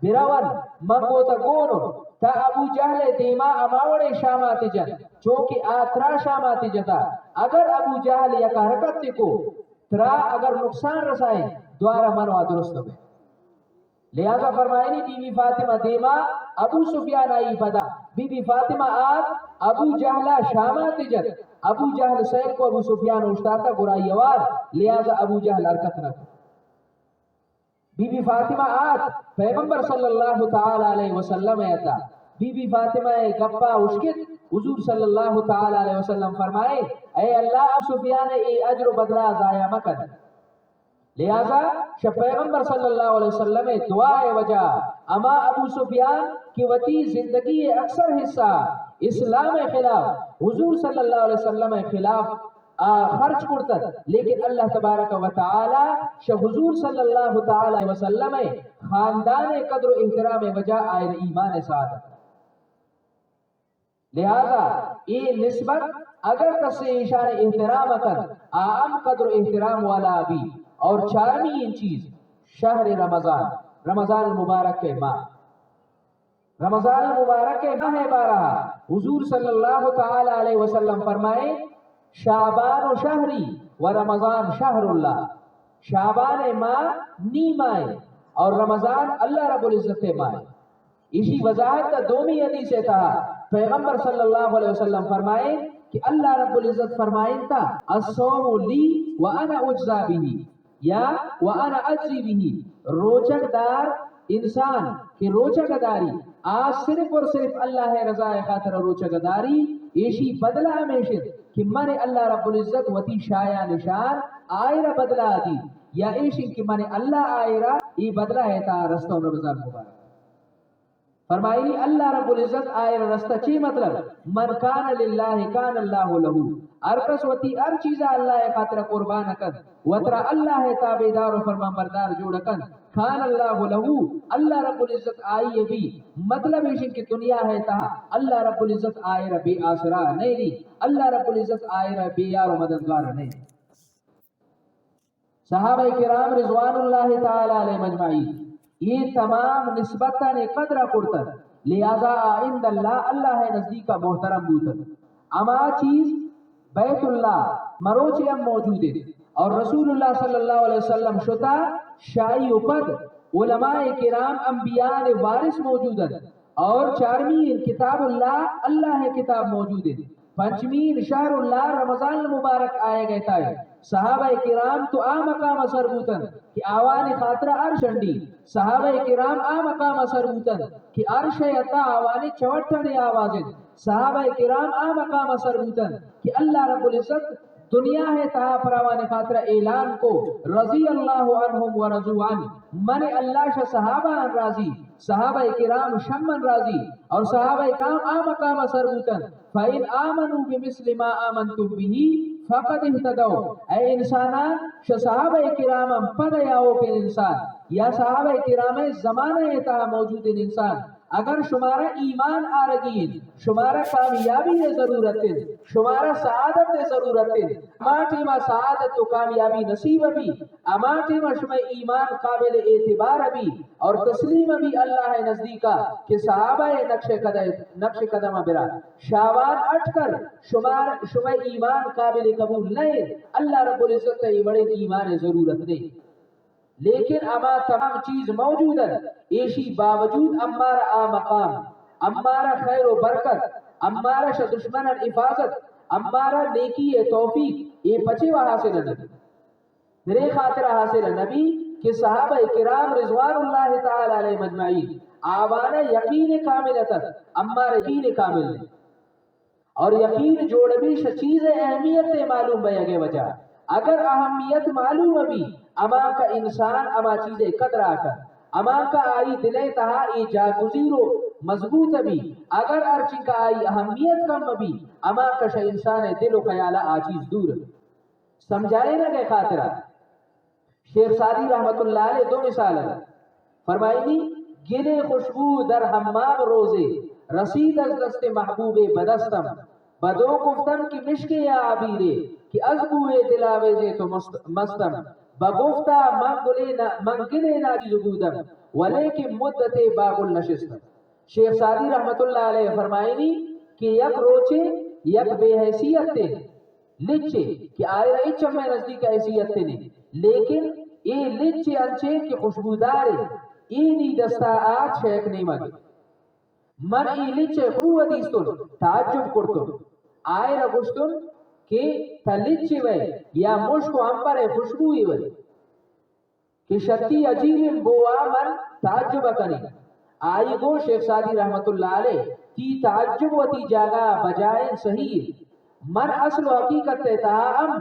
براون منگوتا گونو تا ابو جہل دیما اماوڑے شاماتی جن چونکہ آترا شاماتی جتا اگر ابو جہل یک حرکت کو ترا اگر نقصان رسائیں دوارا منوا درست ہوئے لہذا فرمائنی بی بی فاطمہ دیما ابو سفیان آئی بدا بی بی فاطمہ آت ابو جہلہ شاماتی جن ابو جہل سیل کو ابو سفیان اشتاتا گرائی وار لہذا ابو جہل حرکت نہ بی بی فاطمہ آت پیغمبر صلی اللہ تعالی علیہ وسلم ایتا بی بی فاطمہ گپا اشکت حضور صلی اللہ تعالی علیہ وسلم فرمائے اے اللہ ابو سفیان ای اجر و بدلہ ضائع مکن لہذا پیغمبر صلی اللہ علیہ وسلم دعائے وجہ اما ابو سفیان کی وتی زندگی اکثر حصہ اسلام خلاف حضور صلی اللہ علیہ وسلم خلاف خرچ کرتا لیکن اللہ تبارک و تعالی شاہ حضور صلی اللہ تعالی علیہ وسلم خاندان قدر و احترام وجہ آئر ایمان سعادت لہذا یہ نسبت اگر کسی اشار احترام کر عام قدر و احترام والا بھی اور چارمی چیز شہر رمضان رمضان المبارک کے ماہ رمضان المبارک کے ماہ بارہ حضور صلی اللہ تعالی علیہ وسلم فرمائے شعبان و شہری و رمضان شہر اللہ شعبان ماہ نی ماہ اور رمضان اللہ رب العزت ماہ اسی وضاحت دومی حدیث تھا پیغمبر صلی اللہ علیہ وسلم فرمائے کہ اللہ رب العزت فرمائے تھا الصوم لی وانا اجزا بھی یا وانا اجزی بھی روچک دار انسان کی روچک داری آج صرف اور صرف اللہ رضا خاطر روچک داری ایشی بدلہ ہمیشہ کہ من اللہ رب العزت وتی شایا نشان آئرہ بدلہ دی یا ایشی کہ من اللہ آئرہ ای بدلہ ہے تا رستہ رمضان مبارک فرمائی اللہ رب العزت آئرہ رستہ چی مطلب من کان للہ کان اللہ لہو ارکس وتی ار چیزہ اللہ خاطر قربان کن وطرہ اللہ تابیدار و فرمان بردار جوڑ کن کان اللہ لہو اللہ رب العزت آئی بھی مطلب ایشن کی دنیا ہے تا اللہ رب العزت آئرہ بے آسرا نہیں دی اللہ رب العزت آئرہ بے یار و مددگار نہیں صحابہ کرام رضوان اللہ تعالی علیہ مجمعین یہ تمام نسبتاً قدر کرتا لہذا عند اللہ اللہ نزدیک کا محترم بوتا اما چیز بیت اللہ مروچی ہم موجود ہے اور رسول اللہ صلی اللہ علیہ وسلم شتا شاہی اپد علماء کرام انبیاء وارث موجود ہے اور چارمی کتاب اللہ اللہ کتاب موجود ہے پنچمین شہر اللہ رمضان مبارک آئے گئے تھا صحابہ کرام تو آ مقام اثر بوتن کہ آوان خاطرہ عرشنڈی صحابہ کرام آ مقام اثر بوتن کہ عرش عطا آوان چوٹھنے آوازن صحابہ کرام آ مقام اثر بوتن کہ اللہ رب العزت دنیا ہے تہا پراوان خاطرہ اعلان کو رضی اللہ عنہم ورضوا عنہ من اللہ شاہ صحابہ راضی صحابہ کرام شمن راضی اور صحابہ کرام آ مقام اثر بوتن فَإِنْ آمَنُوا بِمِثْلِ مَا آمَنْتُمْ بِهِ فقط اهتدوا اے انسانان صحابہ کرام پد یاو کے انسان یا صحابہ کرام زمانہ تا موجود انسان اگر شمارا ایمان آرگین شمارا کامیابی ضرورت شمارا سعادت ضرورت اما ٹیما سعادت تو کامیابی نصیب بھی اما ٹیما شما ایمان قابل اعتبار بھی اور تسلیم بھی اللہ نزدیکا کہ صحابہ نقش قدم برا شاوان اٹھ کر شما ایمان قابل قبول نہیں اللہ رب العزت کا یہ بڑے ایمان ضرورت نہیں لیکن اما تمام چیز موجود ہے ایشی باوجود امارا آ مقام امارا خیر و برکت امارا شا دشمن حفاظت امارا نیکی توفیق یہ پچے و حاصل نبی میرے خاطرہ حاصل نبی کہ صحابہ کرام رضوان اللہ تعالی علیہ مجمعین آوانا یقین کاملتا امارا یقین کامل نہیں اور یقین جوڑ بھی چیز اہمیت معلوم بیگے وجہ اگر اہمیت معلوم بھی اما کا انسان اما چیزیں قدر آکر اما کا آئی دلے تہا ای جاگزیرو مضبوط بھی اگر ارچی کا آئی اہمیت کم بھی اما کا شا انسان دل و خیالہ آچیز دور سمجھائے نہ گئے خاطرہ شیخ سعدی رحمت اللہ علیہ دو مثال ہے فرمائی گنے خوشبو در حمام روزے رسید از دست محبوب بدستم بدو گفتم کی مشک یا عبیرے کہ ازبوئے دلاویزے تو مستم بگفتا منگنے ناجی زبودم ولیکن مدت باب النشستم شیخ سعدی رحمت اللہ علیہ فرمائنی کہ یک روچے یک بے حیثیت تے لچے کہ آئے رہی چمیں نزدیک حیثیت تے نہیں لیکن اے لچے انچے کہ خوشبودارے اینی دستا آج شیخ نہیں مگے من ای لچے خو حدیثتن تعجب کرتن آئے رہ گشتن کہ تلچی وے یا مشک و امبر خوشبوئی وے کہ شتی عجیب بوا من تعجب کنی آئی گو شیخ سعدی رحمت اللہ علیہ تی تعجب و تی جاگا بجائے صحیح من اصل و حقیقت تہا ام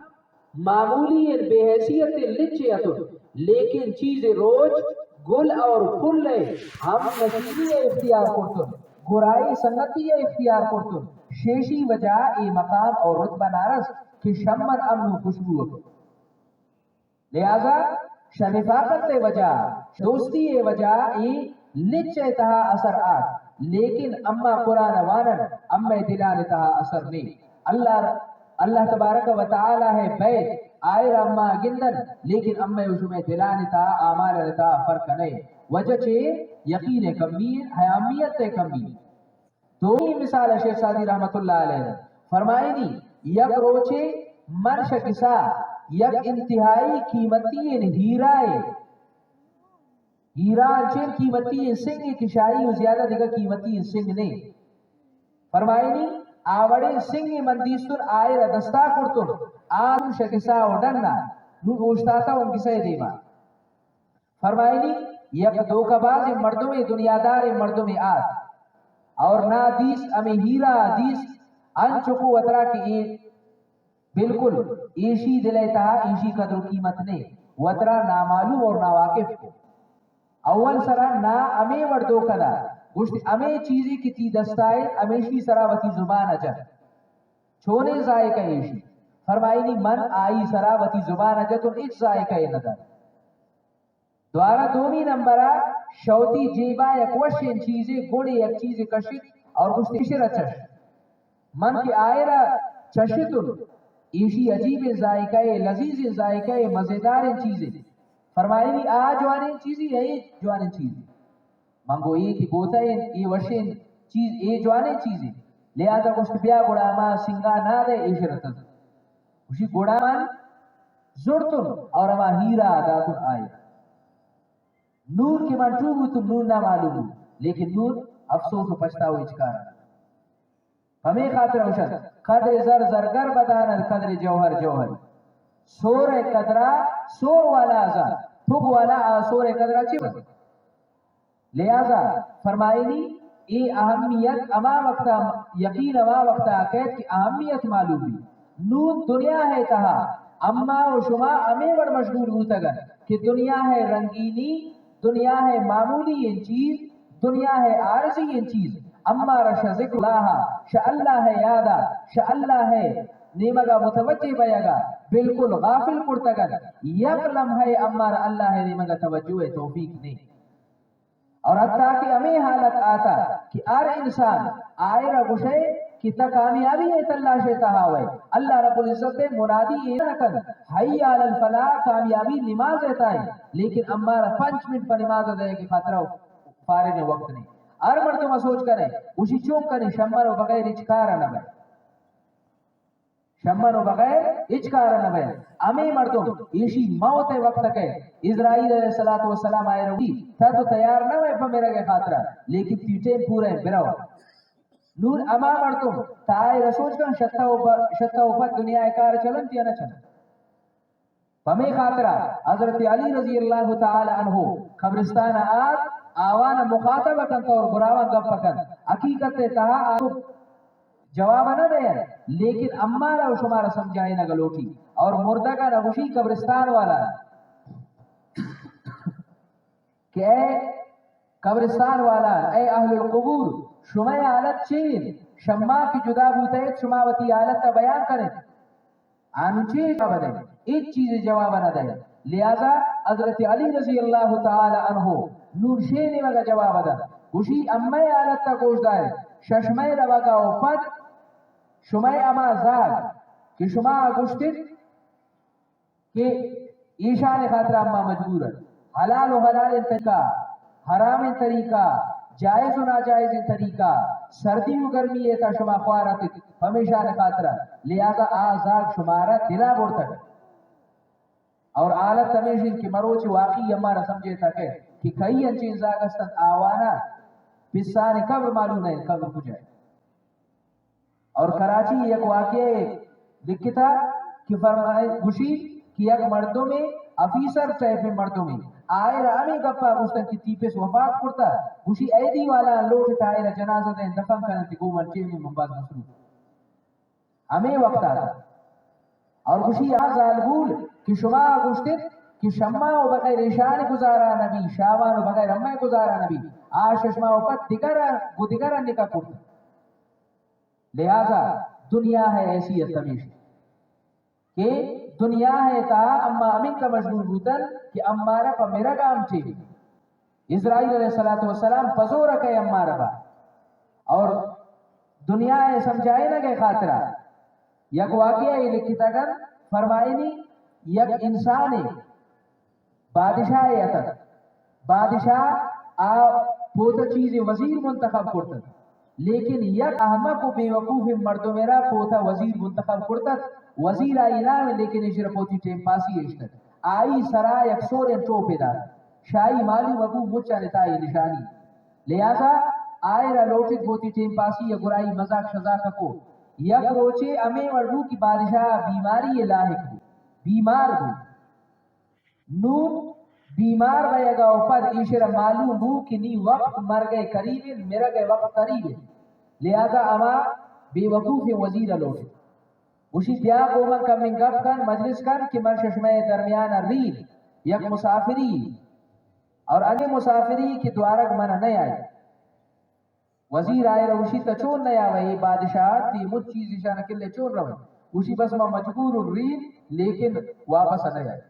معمولی بے حیثیت لچیتن لیکن چیز روج گل اور پھل ہم نصیبی اختیار کرتن گرائی سنتی اختیار کرتن شیشی وجہ ای مقام اور رتبہ نارس کہ شمن امن خوشبو لہذا شنفاقت وجہ دوستی وجہ ای لچ تہا اثر آت لیکن اما قرآن وانن اما دلان تہا اثر نہیں اللہ تبارک و تعالی ہے بیت آئر اما گندن لیکن اما اسمیں دلان تہا آمال تہا فرق نہیں وجہ چھے یقین کمی حیامیت کمی دو ہی مثال شیخ سعدی رحمت اللہ علیہ فرمائے نہیں یک روچے منش کسا یک انتہائی قیمتی ہیرائے ہیرا چین قیمتی سنگ کشائی و زیادہ دیگر قیمتی سنگ نہیں فرمائے نہیں آوڑے سنگ مندیستر آئے ردستا کرتن آن شکسا اڈننا نون اوشتاتا ان کسے دیما فرمائے نہیں یک دو کباز مردوں میں دنیادار مردوں میں آت اور نہ دیس ہمیں ہیرا دیس ان چکو وطرا کی بالکل ایشی دلے تہا ایشی قدر و قیمت نے وطرا نامعلوم اور ناواقف کو اول سرا نا ہمیں وردو کدا گشت ہمیں چیزیں کی تی دستائے ہمیشی سراوتی زبان اجت چھونے ذائقہ ایشی فرمائی نہیں من آئی سراوتی زبان اجت اور ایک ذائقہ نظر دوارا دومی نمبرہ شوتی جیبا یک وشین چیزیں گوڑے یک چیزیں کشت اور گشت اشرہ چشت من کی آئرہ چشتن ایشی عجیب ذائقہ لذیذ ذائقہ مزیدار چیزیں فرمائی نہیں آ جوانے چیزیں ہے جوانے چیزیں منگو یہ کی گوتا ہے یہ وشین چیز یہ جوانے چیزیں لہذا گوشت بیا گوڑا ما سنگا نا دے اشرتن اسی گوڑا من زرتن اور ما ہیرا داتن آئے نور کے منٹوب تو نور نہ معلوم لیکن نور افسوس و پچھتا ہو اچکارا ہمیں خاطر اوشن قدر زر زرگر بداند قدر جوہر جوہر سور قدرہ سور والا آزا پھگ والا سور قدرہ چی بس لہذا فرمائنی ای اہمیت اما وقتا یقین اما وقتا آکید کی اہمیت معلوم بھی نون دنیا ہے تہا اما و شما ہمیں بڑ مشغول ہوتا گا کہ دنیا ہے رنگینی دنیا ہے معمولی یہ چیز دنیا ہے عارضی یہ چیز اما رشا ذکر اللہ شاء اللہ ہے یادا شاء اللہ ہے نیمگا متوجہ بیگا بالکل غافل پڑتا گا یک لمحہ اما اللہ ہے نیمگا توجہ توفیق نہیں اور حتیٰ کہ ہمیں حالت آتا کہ ہر انسان آئے رگوشے کہ تا کامیابی ہے اللہ شیطہ ہوئے اللہ رب العزت نے مرادی یہ رکھن حی علی الفلاح کامیابی نماز دیتا ہے لیکن ہمارا 5 منٹ پر نماز دے کہ خاطرہ فارغ وقت نہیں ہر مردم سوچ کرے اسی چوک کرے شمر و بغیر اچکارا نہ بھائی شمر و بغیر اچکارا نہ بھائی ہمیں مردم ایشی موت وقت کے اسرائیل علیہ السلام آئے رہی تھا تو تیار نہ ہوئے پر میرا کے خاطرہ لیکن تیٹے پورے براؤ نور اما مردم تائے رسوچ کن شتہ اوپر دنیا کار چلن تیا نہ چلن ہمیں خاطرہ حضرت علی رضی اللہ تعالی عنہ قبرستان آت آوان مخاطبہ کنتا اور براوان گپا کن حقیقت تہا آتو جواب نہ دے لیکن امارا و شمارا سمجھائے نہ گلوٹی اور مردہ کا نغشی قبرستان والا کہ اے قبرستان والا اے اہل القبور شما حالت چین شما کی جدا بوتے شماوتی حالت کا بیان کریں آنو چیز جواب دیں ایک چیز جواب نہ دیں لہذا حضرت علی رضی اللہ تعالی عنہ نور شینے مگا جواب دا گوشی امی حالت تا گوش دائے ششمائی روگا اوپد شمائی اما زاد کہ شما گوشتید کہ ایشان خاطر اما مجبور ہے حلال و حلال طریقہ حرام طریقہ جائز و ناجائز طریقہ سردی و گرمی ہے تا شما خوارت ہمیشہ خاطرہ لہذا آزاد شمارہ دلا بڑھتا ہے اور حالت ہمیشہ کی مروچ واقعی ہمارا سمجھے تھا کہ کئی انچین زاگستن آوانا پسان قبر معلوم ہے قبر کو جائے اور کراچی ایک واقعہ لکھتا کہ فرمائے گوشی کہ ایک مردوں میں افیسر ٹائپ میں مردوں میں آئے رامی گپا گوشتن کی تیپس وفات کرتا گوشی ایدی والا لوٹ تائر جنازہ دیں دفن کرنے تی گومن چیونی مباد مصروف ہمیں وقت آتا اور گوشی آز آلگول کہ شما گوشتن کہ شما و بغیر اشان گزارا نبی شاوان و بغیر امی گزارا نبی آش شما و پت دیگر نکا کرتا لہذا دنیا ہے ایسی تمیش کہ دنیا ہے تا اما امین کا مشغول بوتن کہ امارا پا میرا کام چیئے اسرائیل علیہ السلام پزو رکھے امارا با اور دنیا ہے سمجھائے نہ کہ خاطرہ یک واقعہ یہ لکھتا کر فرمائے نہیں یک انسان بادشاہ یتت بادشاہ پوتا چیز وزیر منتخب کرتا لیکن یک احمق و بے وقوف مردوں میرا پوتا وزیر منتخب کرتا وزیر آئی نام لیکن اشرا پوتی ٹیم پاسی اشتر آئی سرا یک سور چوپے دار شاہی مالی وقوف مچا نتائی نشانی لہذا آئے را لوٹت پوتی ٹیم پاسی یا گرائی مزاق شزاق کو یک روچے امیں وردو کی بادشاہ بیماری لاحق ہو بیمار ہو نون بیمار گئے گا اوپر ایشر معلوم ہو کہ نی وقت مر گئے قریب میرا گئے وقت قریب ہے لہذا اما بے وقوف وزیر لوٹے اسی بیا قومن کا من گپ کن مجلس کن کہ من ششمہ درمیان ریل یک مسافری اور اگے مسافری کی دوارک من نہیں آئے وزیر آئے رہا اسی تا چون نہیں آئے بادشاہ تی مجھ چیز اشانہ کلے چون رہا اسی بس میں مجبور ریل لیکن واپس نہیں آئے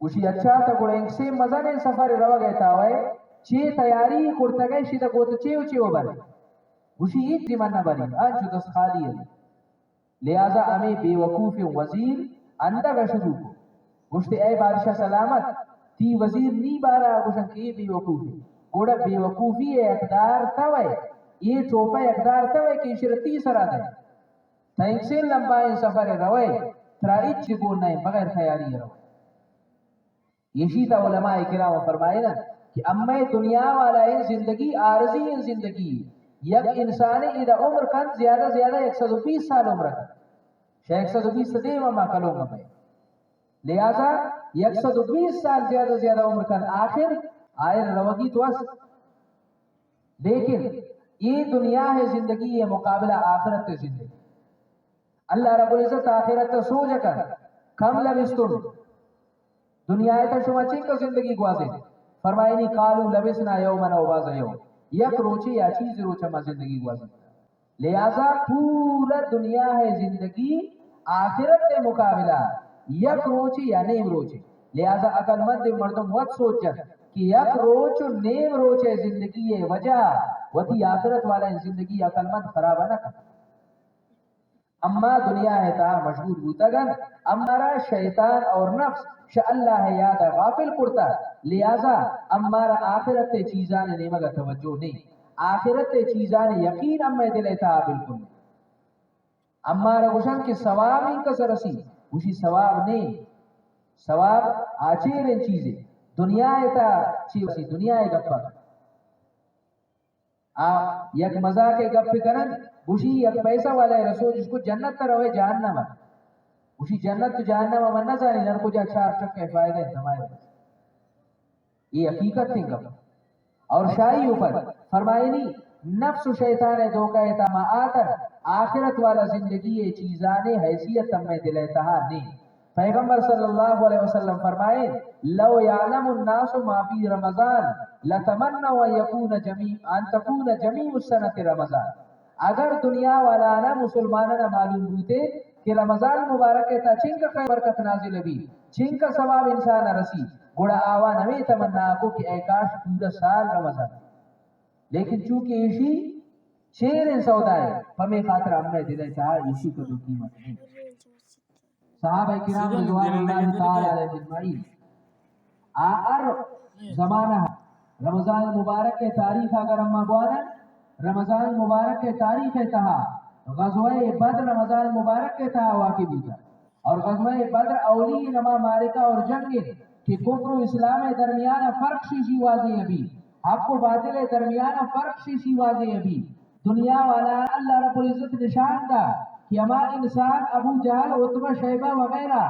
اسی اچھا تا گوڑا انک سے مزہ نے سفر روا گئے تاوائے چے تیاری کرتا گئے شیدہ گوتا چے چے بارے اسی ایک دیمان نہ باری آنچو دس خالی ہے لہذا ہمیں بے وقوف وزیر اندہ کا شروع کو گوشتے اے بادشاہ سلامت تی وزیر نی بارا گوشن کہ بے وقوف ہے گوڑا بے وقوفی اقدار توائے یہ چوپا اقدار توائے کہ شرطی سرا دے تا ایک سے لمبائیں سفر روائے ترا اچھ گوڑنا ہے بغیر خیاری روائے یشی تا علماء کرام فرمائے نا کہ امی دنیا والا ہے زندگی عارضی ہے زندگی یک انسانی اذا عمر کن زیادہ زیادہ 120 سال عمر کن شاید 120 دیم اما کلوں میں لہذا 120 سال زیادہ زیادہ عمر کن آخر آئر روگی تو اس لیکن یہ دنیا ہے زندگی یہ مقابلہ آخرت زندگی اللہ رب العزت آخرت سوچ کر کم لبستن دنیا تا شما چنگ کا زندگی گوازے فرمائے نہیں قالو لبسنا یومن او باز یوم یک روچے یا چیز روچہ ما زندگی گوازے لہذا پورا دنیا ہے زندگی آخرت کے مقابلہ یک روچے یا نیم روچے لہذا عقل مند مردم وقت سوچن کہ یک روچ و نیم روچے زندگی ہے وجہ وتی آخرت والا زندگی عقل مند خراب نہ کر اما دنیا ہے تا مشغول ہوتا گن امارا شیطان اور نفس شاء اللہ ہے یاد غافل پڑتا لہذا امارا آخرت چیزان نیمگا توجہ نہیں آخرت چیزان یقین اما دل تا بالکل نہیں امارا گوشن کہ ثواب ہی کا سرسی اسی ثواب نہیں ثواب آچیر چیزیں دنیا ہے تا چیزی دنیا ہے گپا یک مزاق کے گپ کرن اسی یک پیسہ والا ہے رسول جس کو جنت تر ہوئے جہنم اسی جنت تو جہنم من نہ جانی نر کو جا چار ٹک کے فائدہ ہے ہمارے یہ حقیقت نہیں گپ اور شاہی اوپر فرمائے نہیں نفس و شیطان دھوکہ ہے ما آتر آخرت والا زندگی یہ چیزانے حیثیت میں دلیتا نہیں پیغمبر صلی اللہ علیہ وسلم فرمائے لو یعلم الناس ما فی رمضان لتمنوا ان تکون جمیع السنة رمضان اگر دنیا والا نا مسلمانہ معلوم ہوتے کہ رمضان مبارک تا چنگ کا برکت نازل بھی چنگ کا ثواب انسان رسی گوڑا آوا نوے تمنا کو کہ اے کاش پورا سال رمضان لیکن چونکہ اسی شیر سودا ہے ہمیں خاطر ہم نے دل چاہا اسی کو جو قیمت نہیں صحابہ کرام رضوان اللہ تعالی علیہ اجمعین آر زمانہ رمضان مبارک کے تاریخ اگر ہم بوانا رمضان مبارک کے تاریخ تہا غزوہ بدر رمضان مبارک کے تہا واقع بھی تھا اور غزوہ بدر اولی نما مارکہ اور جنگ کہ کفر و اسلام درمیان فرق شیشی واضح ابھی حق و باطل درمیان فرق شیشی واضح ابھی دنیا والا اللہ رب العزت نشان دا کہ ہما انسان ابو جہل عتبہ شیبہ وغیرہ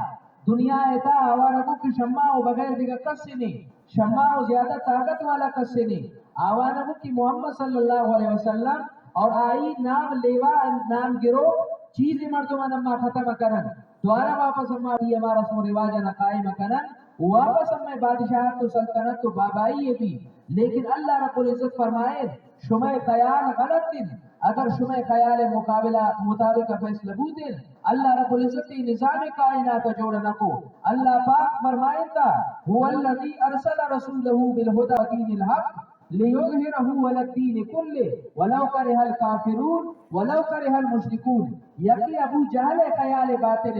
دنیا ایتا آوانگو کی شمع و بغیر دیگر کس سے نہیں شمع و زیادہ طاقت والا کس سے نہیں آوانگو کی محمد صلی اللہ علیہ وسلم اور آئی نام لیوا نام گرو چیز مردمان اما ختم کرن دوارا واپس اما بھی ہمارا رسم و رواجنا قائم کرن واپس اما بادشاہت تو سلطنت تو بابائی بھی لیکن اللہ رب العزت فرمائے شمع خیال غلط دن اگر شمع خیال مقابلہ مطابق فیصلہ بودن اللہ رب العزت نظام کائنات جوڑنا کو اللہ پاک فرمائے تا هو الذی ارسل رسولہ بالہدى ودین الحق لِيُظْهِرَهُ عَلَى الدِّينِ كُلِّهِ وَلَوْ كَرِهَ الْكَافِرُونَ وَلَوْ كَرِهَ الْمُشْرِكُونَ یکی ابو جہل خیال باطل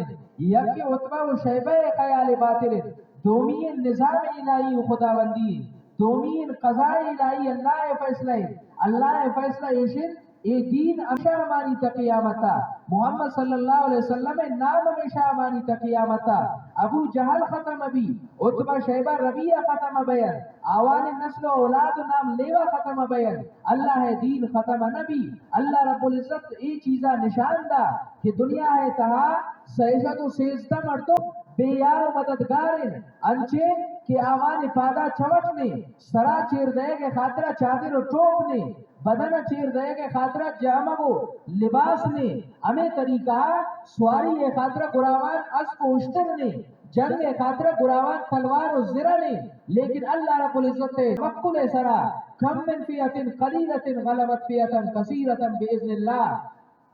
یکی عتبہ و شیبہ خیال باطل دومین نظام الہی خداوندی دومین قضاء الہی اللہ فیصلہ یشن اے دین اشاء مانی تقیامتا محمد صلی اللہ علیہ وسلم نام ہمیشہ مانی تقیامتا ابو جہل ختم بھی عتبہ شیبہ ربیہ ختم بیان آوان نسل و اولاد نام لیوا ختم بیان اللہ ہے دین ختم نبی اللہ رب العزت ای چیزا نشان دا کہ دنیا ہے تہا سیزد و سیزدہ مردوں بے یار و مددگار انچے کہ آوان پادا چوٹ نے سرا چیر دے کے خاطرہ چادر و ٹوپ نے بدن چیر دے کے خاطرہ جامع و لباس نے ہمیں طریقہ سواری خاطرہ گراوان اسب و اشتر نے جنگ خاطرہ گراوان تلوار و زرہ نے لیکن اللہ رب العزت وقل سرا کم من فیعت قلیلت غلبت فیعت کثیرت باذن اللہ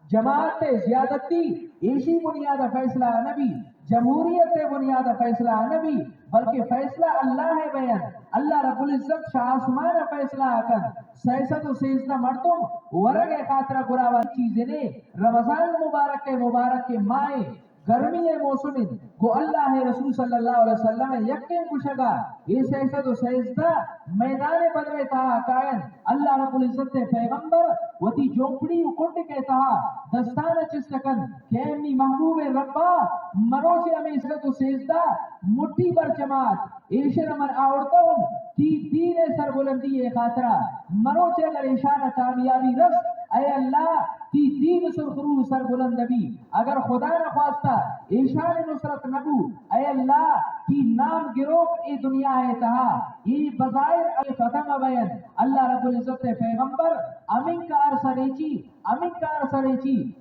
جماعت زیادتی اسی بنیاد فیصلہ نبی جمہوریت بنیاد فیصلہ نبی بلکہ فیصلہ اللہ ہے بیان اللہ رب العزت شاہ آسمان فیصلہ آکن سیست و سیزدہ مردم ورگ خاطرہ گراوان چیزیں نے رمضان مبارک کے مائیں گرمی موسم گو اللہ رسول صلی اللہ علیہ وسلم یقین کشگا یہ سیسد و سیزدہ میدان بدوے تہا کائن اللہ رب العزت پیغمبر وتی جوپڑی اکھنڈ کے تہا دستان چستکن کہ امی محبوب ربا مروچے ہمیں سیسد و سیزدہ مٹھی پر جماعت ایشن من آورتا ہوں تی دین سر بلندی خاطرہ مروچے اگر ایشان کامیابی رس اے اللہ تی دین سرخرو سر بلند نبی اگر خدا نہ خواستہ ایشان نصرت نبو اے اللہ تی نام گروک ای دنیا ہے تہا ای بظاہر ای ختم بین اللہ رب العزت پیغمبر امین کا ارسریچی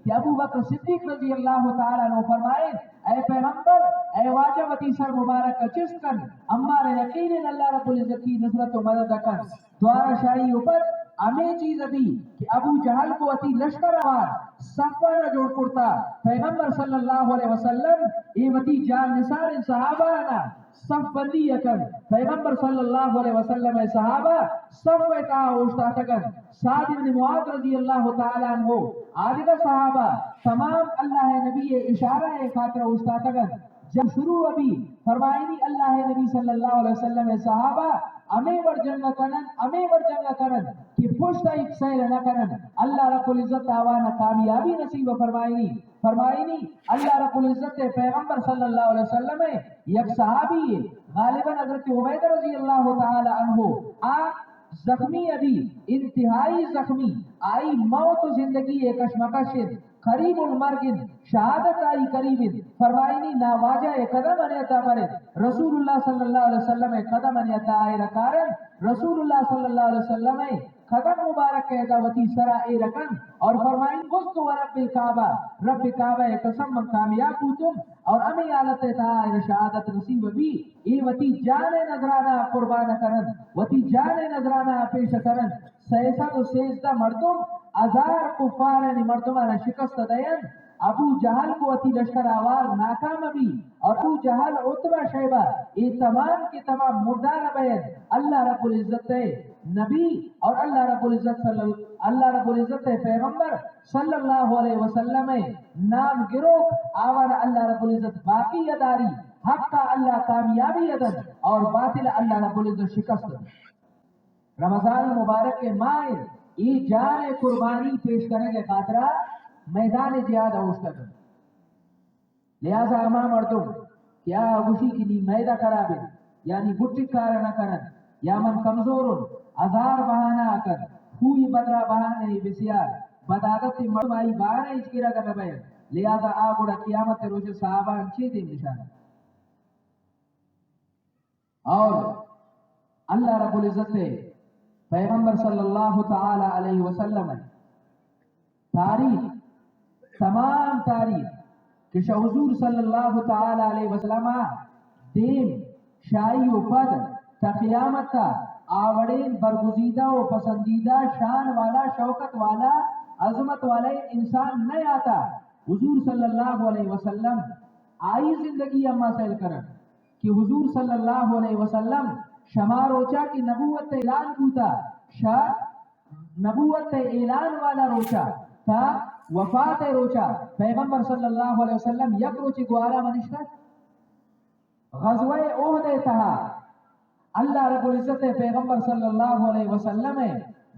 کہ ابو بکر صدیق رضی اللہ تعالیٰ عنہ فرمائے اے پیغمبر اے واجبتی سر مبارک چست کن امار یقین اللہ رب العزت کی نصرت و مدد کن دوارا شاہی اوپر ہمیں چیز ابھی کہ ابو جہل کو اتی لشکر آوار صفانہ جوڑ کرتا پیغمبر صلی اللہ علیہ وسلم ای وتی جان نثار صحابہ نا صف بندی اکن پیغمبر صلی اللہ علیہ وسلم صحابہ صف اتا اوشتا تکن سعد بن معاذ رضی اللہ تعالیٰ عنہ آدھگا صحابہ تمام اللہ نبی اشارہ خاطر اوشتا تکن جب شروع ابھی فرمائنی اللہ نبی صلی اللہ علیہ وسلم صحابہ ہمیں ور جنگ کرن کہ پشت ایک سیل نہ کرن اللہ رب العزت آوانا کامیابی نصیب فرمائنی اللہ رب العزت پیغمبر صلی اللہ علیہ وسلم یک صحابی غالباً حضرت عبید رضی اللہ تعالی عنہ زخمی ابھی انتہائی زخمی آئی موت و زندگی کشمکش قریب المرگ شہادت آئی قریب فرمائنی ناواجہ قدم انیتا برد رسول اللہ صلی اللہ علیہ وسلم قدم انیتا آئی رکارن رسول اللہ صلی اللہ علیہ وسلم قدم مبارک کہتا وتی سرا اے رکن اور فرمائن گست و رب کعبہ قسم من کامیاب پوتم اور امی آلت تا آئی شہادت نصیب بھی ای وتی جان نظرانہ قربان کرن وتی جان نظرانہ پیش کرن سیسد و سیزدہ مردم ہزار کفار مردمانہ شکست دین ابو جہل کو اتی لشکر آوار ناکام ابھی اور ابو جہل عتبہ شیبہ یہ تمام کے تمام مردار بین اللہ رب العزت نبی اور اللہ رب العزت پیغمبر صلی اللہ علیہ وسلم نام گرو آور اللہ رب العزت باقی اداری حق کا اللہ کامیابی ادن اور باطل اللہ رب العزت شکست رمضان مبارک کے ماہ یہ جان قربانی پیش کرنے کے خاطرہ میدان جہاد اوشتا کر لہذا اما مردم کیا گوشی کی نی میدہ کرابے یعنی گٹی کارا نہ کرن یا من کمزورن ہزار بہانہ آکر خوی بدرہ بہانے بسیار بدادت مردمائی بہانے اس کی رگا نبین لہذا آگوڑا قیامت روش صحابہ انچے دے نشانہ اور اللہ رب العزت پیغمبر صلی اللہ تعالی علیہ وسلم تاریخ تمام تاریخ کہ حضور صلی اللہ تعالی علیہ وسلم دین شائی و پد تا قیامت تا آوڑین برگزیدہ و پسندیدہ شان والا شوکت والا عظمت والا انسان نہیں آتا حضور صلی اللہ علیہ وسلم آئی زندگی اما سیل کرن کہ حضور صلی اللہ علیہ وسلم شمار روچا کی نبوت اعلان ہوتا نبوت اعلان والا روچا تا وفات روچا پیغمبر صلی اللہ علیہ وسلم یک روچی گوارا منشتا غزوہ احد تہا اللہ رب العزت پیغمبر صلی اللہ علیہ وسلم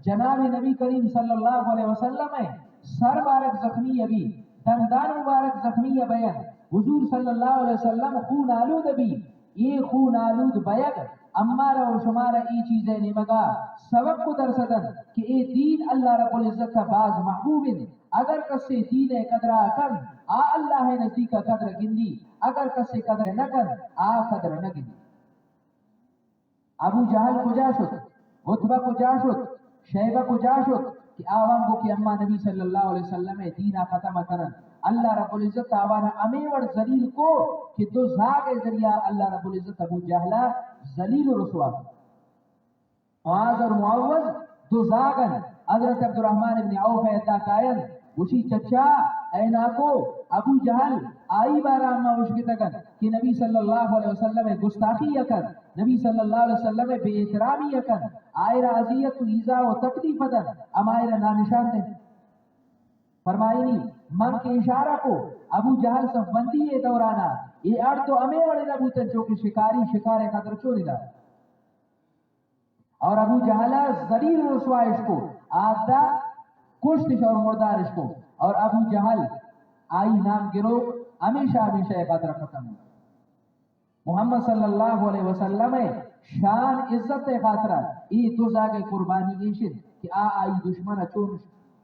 جناب نبی کریم صلی اللہ علیہ وسلم سر بارک زخمی ابھی دندان مبارک زخمی بیان حضور صلی اللہ علیہ وسلم خون آلود ابھی یہ خون آلود بیگ امارا و شمارا ای چیزیں نمگا سبق کو درصدن کہ اے دین اللہ رب العزت کا باز محبوب اگر کسے دین قدرہ کر آ اللہ نزدیک کا قدر گندی اگر کسے قدر نہ کر آ قدر نہ گندی ابو جہل کو جا شد عتبہ کو جا شد شیبہ کو جا شد کہ آوان کو کہ اما نبی صلی اللہ علیہ وسلم دینہ ختم کرن اللہ رب العزت آوانا امیور ذلیل کو کہ دو زاگ ذریعہ اللہ رب العزت ابو جہلہ ذلیل و رسوا معاذ اور معوض دو زاگن حضرت عبد الرحمن ابن عوف ایتا قائل اسی چچا اینا کو ابو جہل آئی بارا اما وشکی تکن کہ نبی صلی اللہ علیہ وسلم گستاخی یکن نبی صلی اللہ علیہ وسلم بے احترامی یکن آئرہ عذیت و ایزا و تکلیف دن ام آئرہ نانشان دیں فرمائنی من کے اشارہ کو ابو جہل صفبندی یہ دورانا یہ اڑ تو ہمیں وڑے نبوتن چونکہ شکاری شکارے خاطر چوری دا اور ابو جہلہ ذلیل رسوائش کو آدھا کشتش اور مردارش کو اور ابو جہل آئی نام گرو ہمیشہ ہمیشہ خاطر ختم ہو محمد صلی اللہ علیہ وسلم شان عزت خاطرہ ای تو زاگے قربانی ایشن کہ آئی دشمن چون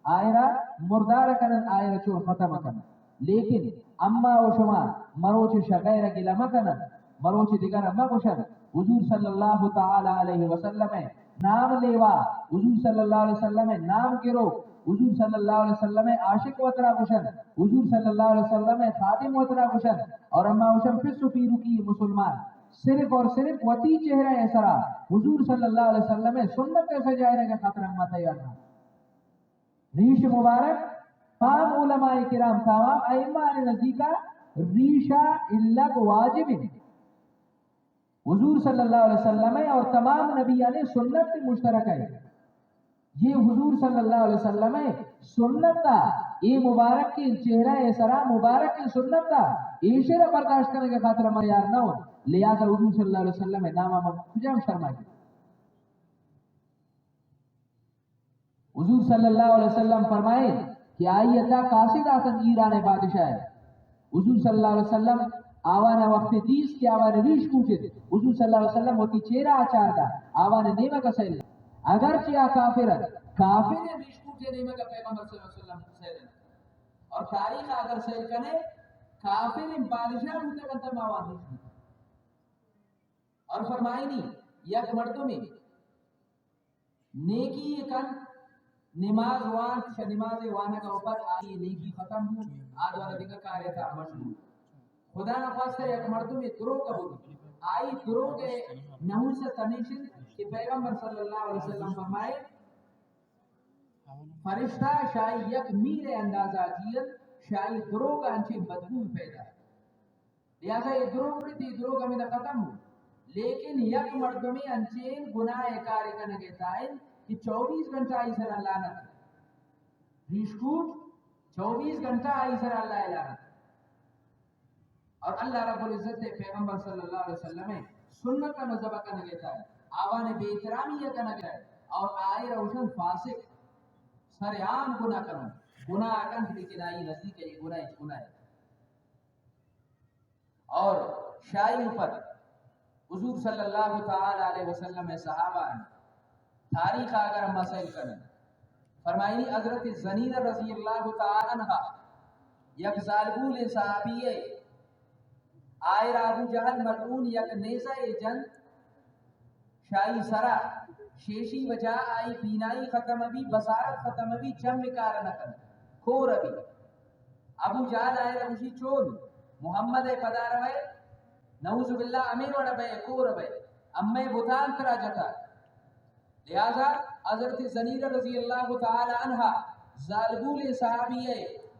آئرہ مردار کنن آئرہ چون ختم کنن لیکن اما و شما مروچ شغیر گلہ مکنن مروچ دیگر مگوشن حضور صلی اللہ تعالی علیہ وسلم نام لیوا حضور صلی اللہ علیہ وسلم نام گرو حضور صلی اللہ علیہ وسلم عاشق وطرہ گوشن حضور صلی اللہ علیہ وسلم خادم وطرہ گوشن اور اما وشن پس پیرو کی مسلمان صرف اور صرف وتی چہرہ ایسرا حضور صلی اللہ علیہ وسلم سنت کیسے جائے گا خاطر اما تیار نہ ریش مبارک تمام علماء کرام تمام ائمہ نے نزدیکا ریشہ علت واجب ہے حضور صلی اللہ علیہ وسلم اور تمام نبیان سنت مشترک ہے یہ حضور صلی اللہ علیہ وسلم سنت تھا یہ مبارک کی چہرہ ایسرا مبارک کی سنت تھا ایشرہ برداشت کرنے کے خاطر ہمارے یار نہ ہو لہذا حضور صلی اللہ علیہ وسلم نامہ مجھے شرما کی حضور صلی اللہ علیہ وسلم فرمائے کہ آئی اللہ قاصد آسن ایران بادشاہ ہے حضور صلی اللہ علیہ وسلم آوانا وقت دیس کی آوانا ریش کوچے تھے حضور صلی اللہ علیہ وسلم ہوتی چہرہ آچار دا آوانا نیمہ کا سیل اگر چیا کافر ہے کافر نے ریش کوچے نیمہ کا پیغمبر صلی اللہ علیہ وسلم سیل اور تاریخ اگر سیل کنے کافر ان بادشاہ ہوتے کنتا ماوان ریش اور فرمائی نہیں یک مردوں میں نیکی کن نماز وان شا نماز وانا کا اوپر آئی نیکی ختم ہو آج والا دیکھا کارے تھا مشہور خدا نخواستہ یک مردوں میں درو کا ہوگی آئی درو کے نحوس تنیشن کہ پیغمبر صلی اللہ علیہ وسلم فرمائے فرشتہ شاہی یک میر اندازہ جیل شاہی درو کا انچے بدبو پیدا ہے لہذا یہ درو پڑی تھی درو کا میں ختم ہو لیکن یک مردوں میں انچین گناہ کارے کا نگیتا ہے کہ 24 گھنٹہ آئی سر اللہ نہ ریشکوٹ 24 گھنٹہ آئی سر اللہ اعلانت اور اللہ رب العزت پیغمبر صلی اللہ علیہ وسلم سنت کا مذہبہ کا نگیتا ہے آوان بے احترامی کا نگیتا ہے اور آئے روشن فاسق سر عام گناہ کروں گناہ اکن لیکن آئی نزدیک ہے یہ گناہ ہے اور شاہی پر حضور صلی اللہ تعالی علیہ وسلم صحابہ ہیں تاریخ اگر ہم مسائل کریں فرمائنی حضرت زنیدہ رضی اللہ تعالی عنہ یک ظالبول صحابی آئر ابو جہل ملعون یک نیزہ جن شاہی سرا شیشی وجہ آئی بینائی ختم ابھی بصارت ختم ابھی جم کار نکن کھور ابھی ابو جہل آئر ابوشی چون محمد خدا روے نعوذ باللہ امیر وڑا بے کور بے امے بوتان ترا جتا لہذا حضرت زنیرہ رضی اللہ تعالی عنہ ظالبول صحابی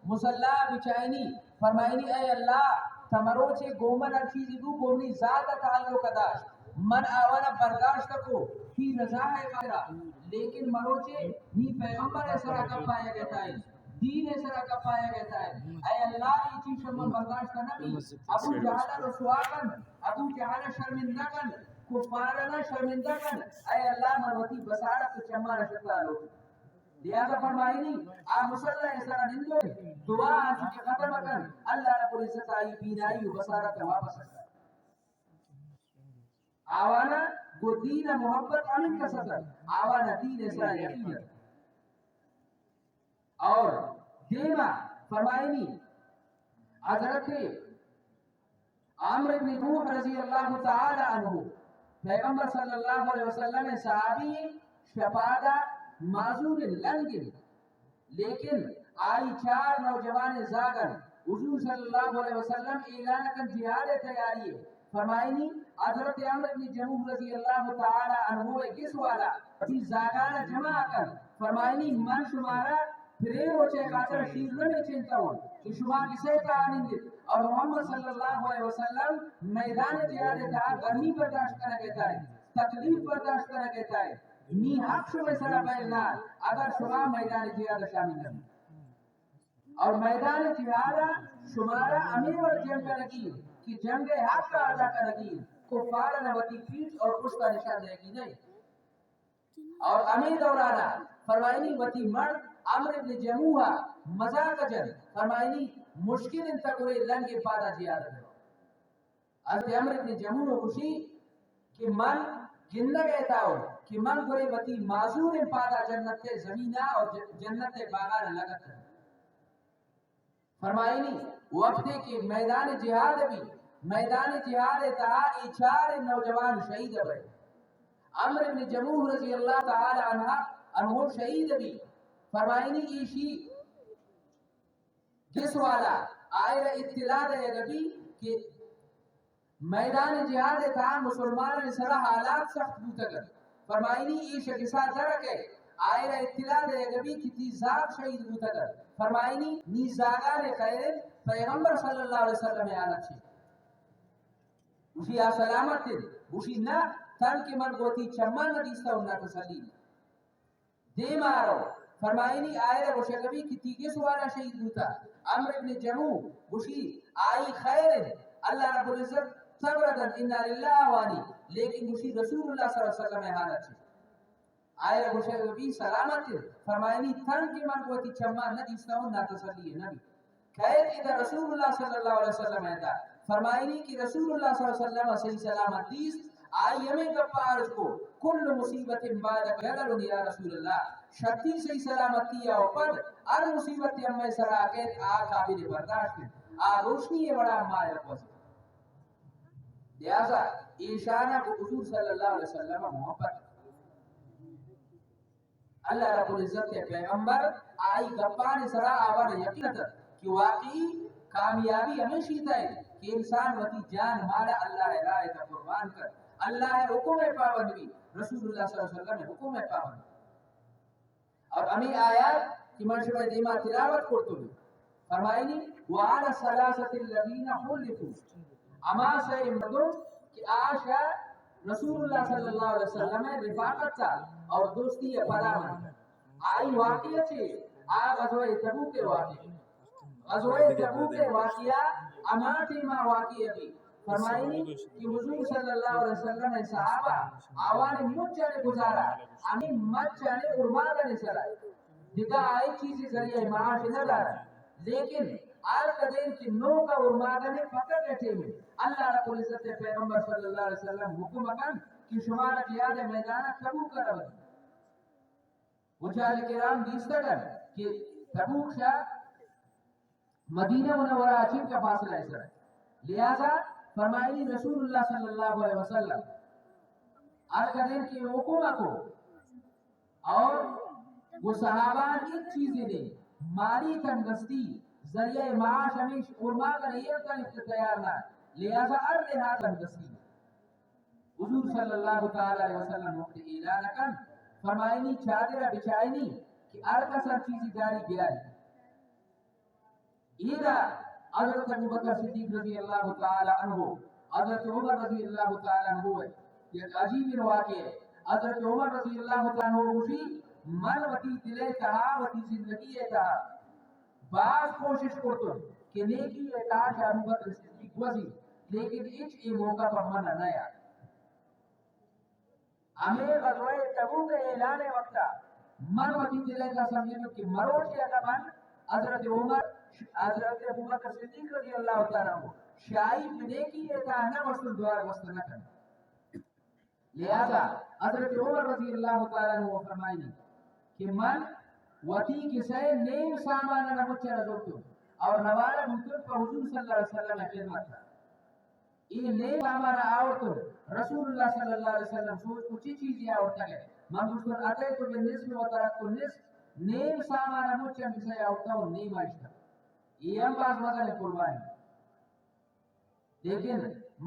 مسلح بچائنی فرمائنی اے اللہ تمروچے گومن ہر چیزی دو گومنی ذات تعلق داشت من آوانا برداشت کو کی رضا ہے خیرہ لیکن مروچے نی پیغمبر ایسا کا پایا گیا ہے دین ایسا کا پایا گیا ہے اے اللہ یہ چیز شمال برداشت کرنا بھی ابو جہالہ رسواکن ابو جہالہ شرمندگن کفارنا شرمندگن اے اللہ مروتی بسارت چمارا شکتا لو لہذا فرمائی نہیں آپ مسلح ایسا نندو دعا آنچہ کے ختم کر اللہ رب العزت آئی بینائی و بسارت واپس کرتا آوانا وہ دین محبت آمین کا صدر آوانا دین ایسا یقین اور دیما فرمائی نہیں حضرت عامر بن نوح رضی اللہ تعالی عنہ پیغمبر صلی اللہ علیہ وسلم صحابی شفادہ معذور لنگن لیکن آئی 4 نوجوان زاگر حضور صلی اللہ علیہ وسلم اعلان کن جہاد تیاری ہے فرمائنی حضرت عمر بن جموح رضی اللہ تعالی عنہ کس والا جس زاگان جمع کر فرمائنی من شمارا پھرے روچے خاطر شیر میں چنتا ہوں کہ شما کسے تعلیم دے اور محمد صلی اللہ علیہ وسلم میدان جہاد تھا گرمی برداشت کرنا کہتا ہے تکلیف برداشت کرنا کہتا ہے نی حق شما سرا بیلنا اگر شما میدان جہاد شامل نہیں اور میدان جہاد شمارہ امیر اور جنگ لگی کہ جنگ حق کا ادا کا لگی کفار نوتی پیٹ اور اس کا نشان دے گی نہیں. اور امیر دورانا فرمائنی وتی مرد عمر ابن جموحہ مزاق جن فرمائنی مشکل انتقوری لنگ پادا جیادہ ہے. حضرت عمر ابن جموحہ خوشی کہ من گندہ گئتا ہو کہ من گرے وتی معذور پادا جنت زمینہ اور جنت باغان لگت ہے. فرمائنی وقت کے میدان جہاد بھی میدان جہاد تہا چار نوجوان شہید ہوئے. عمر بن جموح رضی اللہ تعالی عنہ شہید بھی فرمائنی ایشی جس والا آئر اطلاع دے گبی کہ میدان جہاد تہا مسلمان سرا حالات سخت بوتگر. فرمائنی ایش کسا درک ہے آئر اطلاع دے گبی کہ تی ذات شہید بوتگر. فرمائنی نی زاگان خیر پیغمبر صلی اللہ علیہ وسلم آلت چھے اسی سلامت دل اسی نا تن کے من گوتی چمان ندیستا انہا تسلی دے مارو. فرمائنی آئے وہ شکبی کی تیگے سوالا شہید ہوتا. عمر ابن جموح اسی آئی خیر اللہ رب العزت صبردن انہا للہ وانی لیکن اسی رسول اللہ صلی اللہ علیہ وسلم حالت چھے آئے وہ شکبی سلامت دل. فرمائنی تن کے من گوتی چمان ندیستا انہا تسلی نبی خیر ادھا رسول اللہ صلی اللہ علیہ وسلم ہے تھا. فرمائنی کہ رسول اللہ صلی اللہ علیہ وسلم صحیح سلامت دیس آئی ہمیں کپارج کو کل مصیبت بعد غلل یا رسول اللہ شتی صحیح سلامتی ہے اوپر ار مصیبت ہمیں سراکت قابل برداشت روشنی ہے بڑا مائر پوزی. لہذا ایشانہ کو حضور صلی اللہ علیہ وسلم محبت اللہ رب العزت کے پیغمبر آئی گپان سرا آور یقینت کہ واقعی کامیابی ہمیشہ ہے کہ انسان وتی جان مالا اللہ راہ کا قربان کر اللہ حکم پابند بھی رسول اللہ صلی اللہ علیہ وسلم حکم پابند. اور امی آیات کی منشبہ دیما تلاوت کرتے ہیں. فرمائنی وعلى الثلاثة الذين خلفوا اما سے مردوں کہ آشا رسول اللہ صلی اللہ علیہ وسلم رفاقت تھا اور دوستی فراہم آئی واقعہ چھے غزوہ تبوک کے واقعہ غزوہ تبوک کے واقعہ اماتی ما واقعہ بھی. فرمائنی کہ حضور صلی اللہ علیہ وسلم صحابہ آوانی مجھنے گزارا امی مجھنے ارماغنے سرائی دکھا آئی چیزی ذریعہ معاش نہ دارا لیکن آل قدیر کی نو کا ارماغنے پکڑ گئے میں اللہ رب العزت پیغمبر صلی اللہ علیہ وسلم حکم اکن کہ شمارہ قیاد میدانہ تبوک کر رہا. مجھال کرام دیستگن کہ تبوک شاہ مدینہ منورہ اچھن کا فاصلہ ایسا ہے. لہذا فرمائنی رسول اللہ صلی اللہ علیہ وسلم آرکدین کی حکومہ کو اور وہ صحابان ایک چیزیں دیں مالی تنگستی ذریعہ معاش ہمیش ارما کا نہیں کا تیار نہ لہذا ارلہا تنگستی حضور صلی اللہ علیہ وسلم وقت اعلان کن فرمائنی چادرہ بچائنی کہ ارکا سر چیزی داری گرائی. ایدہ حضرت ابو بکر صدیق رضی اللہ تعالی عنہ حضرت عمر رضی اللہ تعالی عنہ ہے یہ عجیب واقع ہے. حضرت عمر رضی اللہ تعالی عنہ اسی من وتی دلے کہا وتی زندگی ہے کہا بعض کوشش کرتو کہ نیکی اکاش ابو بکر صدیق وزی لیکن ایچ ای موقع پر من نہ یا ہمیں غزوہ تبوک کے اعلان وقتا من وتی دلے کا سمجھنے کہ مروشی اگبان حضرت عمر حضرت ابو بکر صدیق رضی اللہ تعالی عنہ شاہی بنے کی یہ کہنا وصل دوار وصل نہ کرنا. لہذا حضرت عمر رضی اللہ تعالی عنہ فرمائنی کہ من وتی کسے نیم سامان نہ مچے رضوتو اور نوالا مطلب کا حضور صلی اللہ علیہ وسلم خدمت تھا. یہ نیم سامان آورتو رسول اللہ صلی اللہ علیہ وسلم سوچ کچھ چیزیں آورتا ہے من مجھر آتے تو بالنسب و ترک النسب نیم سامان مچے مسے آورتا ہوں نیم آشتا یہ ہم باز مدن قربانی لیکن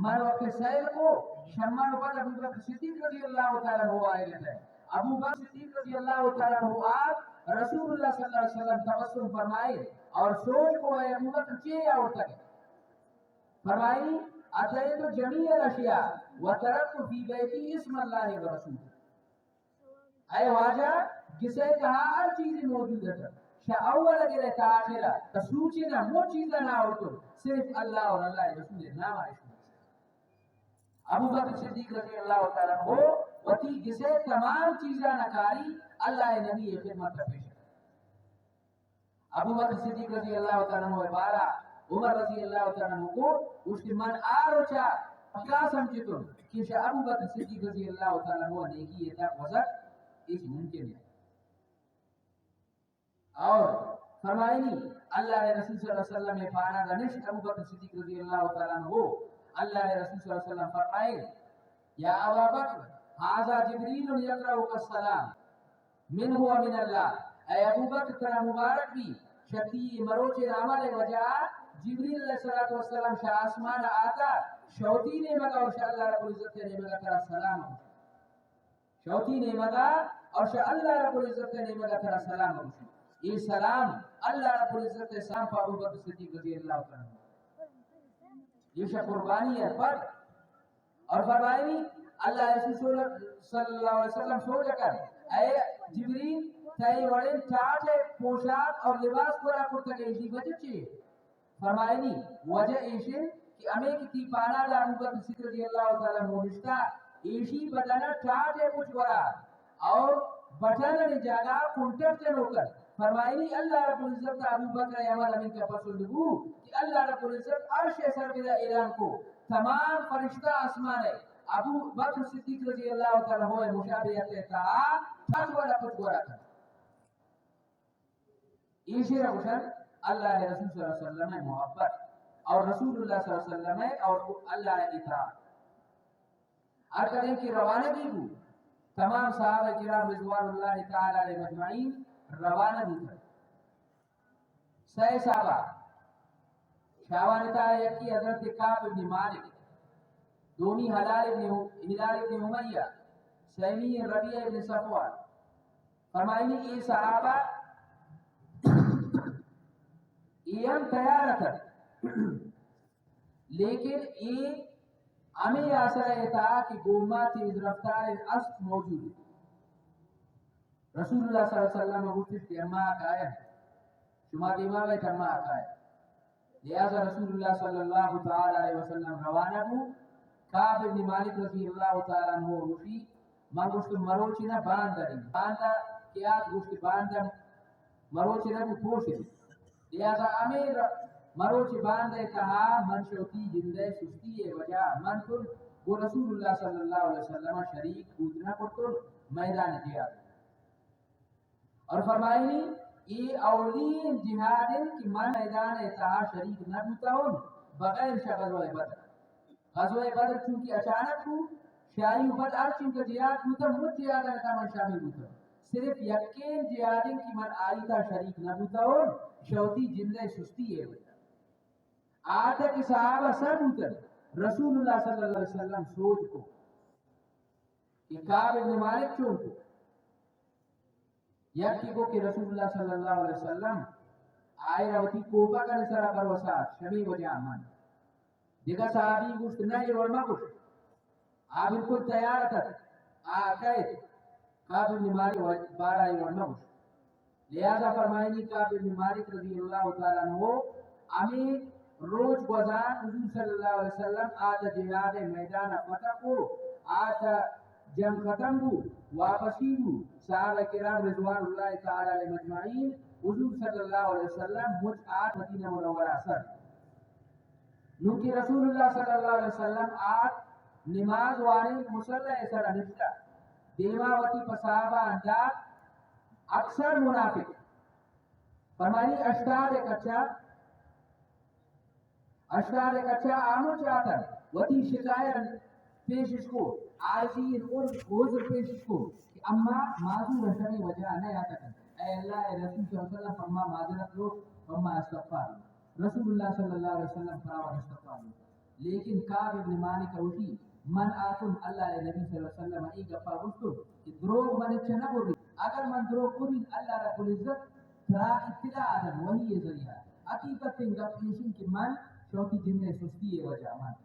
من وقت سیل کو شمان پر ابو بکر صدیق رضی اللہ تعالیٰ عنہ آئے لیتا ہے. ابو بکر صدیق رضی اللہ تعالیٰ عنہ آپ رسول اللہ صلی اللہ علیہ وسلم تبسم فرمائے اور سوچ کو ہے ابو بکر چیئے آورتا ہے. فرمائی اتیت جمیع الاشیاء وترکت فی بیتی اسم اللہ و رسول اے واجہ جسے کہا ہر چیز موجود ہے اول اگر تاخرہ تسوچنا مو چیزا نہ ہوتو صرف اللہ اور اللہ رسول نام آئیش ابو بکر صدیق رضی اللہ تعالیٰ عنہ وتی جسے تمام چیزاں نکاری اللہ نبی خدمت پیش ابو بکر صدیق رضی اللہ تعالیٰ عنہ بارہ عمر رضی اللہ تعالیٰ عنہ کو اس کے من آروچا کیا سمجھتن کہ ابو بکر صدیق رضی اللہ تعالیٰ عنہ نیکی یہ تک وزر اس ممکن ہے اور فرمائنی اللہ رسول صلی اللہ علیہ وسلم نے پانا دنشت ابو بکر صدیق رضی اللہ تعالیٰ عنہ اللہ رسول صلی اللہ علیہ وسلم فرمائے یا ابا بکر ھذا جبریل یقرأک السلام من هو من اللہ اے ابو بکر ترا مبارک بھی شتی مروچ عمل وجہ جبریل علیہ السلام شاہ آسمان آتا شوتی نے مگا اور شاہ اللہ رب العزت نے مگا ترا سلام شوتی نے مگا اور شاہ اللہ رب العزت نے مگا ترا سلام یہ سلام اللہ رب العزت نے سلام پر ابو بکر صدیق رضی اللہ عنہ یہ شاہ قربانی ہے پر اور فرمائنی اللہ رسول صلی اللہ علیہ وسلم سو جکر اے جبریل تائی وڑین چاٹ پوشاک اور لباس پورا کرتا کہ اسی وجہ چیئے فرمائنی وجہ ایشن کہ ہمیں کتی پانا دا ابو بکر صدیق رضی اللہ تعالیٰ مونشتا ایشی بدنا چاٹ کچھ ورا اور بٹن نے جاگا کنٹر چلو کر فرمائنی اللہ رب العزت ابو بکر عمل امین کا پسند ہو کہ اللہ رب العزت عرش سر بدا اعلان کو تمام فرشتہ آسمان ہے ابو بکر صدیق رضی اللہ تعالیٰ ہوئے مشابہت اتحا چھت والا کچھ گورا تھا ایشی رکھشن اللہ رسول صلی اللہ علیہ وسلم محبت اور رسول اللہ صلی اللہ علیہ وسلم اور اللہ اتحا ارکریں کی روانگی کو تمام صحابہ کرام رضوان اللہ تعالی علیہ مجمعین روانہ بھی تھا سہ صحابہ شاوانتا یکی حضرت کعب ابن مالک دومی ہلال ابن امیہ سیمی ربیع ابن صفوان فرمائنی یہ صحابہ یہ ہم تیار تھا لیکن یہ ہمیں آسرا یہ تھا کہ گومات از رفتار اسب موجود ہے رسول اللہ صلی اللہ علیہ وسلم گفتش کہ اما آقایا شما امام ہے اما آقایا لہذا رسول اللہ صلی اللہ تعالی علیہ وسلم روانہ کو کعب ابن مالک رضی اللہ تعالی عنہ وفی من گوشت مروچینا بانداری باندہ کیا گوشت باندہ مروچینا کو پوشی لہذا امیر مروچی باندے کہا من شوتی جندے سستی وجہ من کل وہ رسول اللہ صلی اللہ علیہ وسلم شریک کودنا کرتل میدان جہاد اور فرمائنی یہ اولین جہادن کی من میدان اتحا شریک نہ بوتا ہوں بغیر شاہ غزوہ بدر غزوہ بدر چونکہ اچانک ہو شاہی بدر ارچن کا جہاد بوتا مجھ جہاد ہے من شامل بوتا صرف یقین جہادن کی من آئی تھا شریک نہ بوتا ہوں شوتی جندے سستی ہے آتا کہ صحابہ سب اتر رسول اللہ صلی اللہ علیہ وسلم سوچ کو کہ کعب ابن مالک چون کو یکی کو کہ رسول اللہ صلی اللہ علیہ وسلم آئے روتی کوپا کا نسرہ پر وساعت شمی وجہ آمان دیکھا صحابی گوشت نہ یہ ورمہ گوشت آپ بالکل تیار تھا آقائد کعب ابن مالک بارہ یہ ورمہ گوشت لہذا فرمائنی کعب ابن مالک رضی اللہ تعالیٰ عنہ ہمیں روز گزار حضور صلی اللہ علیہ وسلم آتا جہاد میدان فتح کو آتا جنگ ختم ہو واپسی ہو صحابہ کرام رضوان اللہ تعالی علیہ مجمعین حضور صلی اللہ علیہ وسلم مجھ آت مدینہ منورہ سر نوکی رسول اللہ صلی اللہ علیہ وسلم آت نماز وارن مسلح سر نشتا دیماوتی پصحابہ انداز اکثر منافق فرمانی اشتار ایک اچھا آمو چاہتا وتی شکایت پیش اس کو عارضین اور حضر پیش اس کو کہ اما معذور رشنی وجہ نہیں آتا کر اے اللہ اے رسول صلی اللہ علیہ وسلم اما معذرت لو اما استغفار رسول اللہ صلی اللہ علیہ وسلم فراوان استغفار لیکن کعب ابن مالک روشی من آتن اللہ علیہ نبی صلی اللہ علیہ وسلم ایک گفا گفتو کہ دروگ من اچھنا بولی اگر من دروگ بولی اللہ رب العزت ترا اطلاع آدم وہی یہ ذریعہ حقیقت گف ایشن کہ من چوتھی جن سستی ہے وجہ من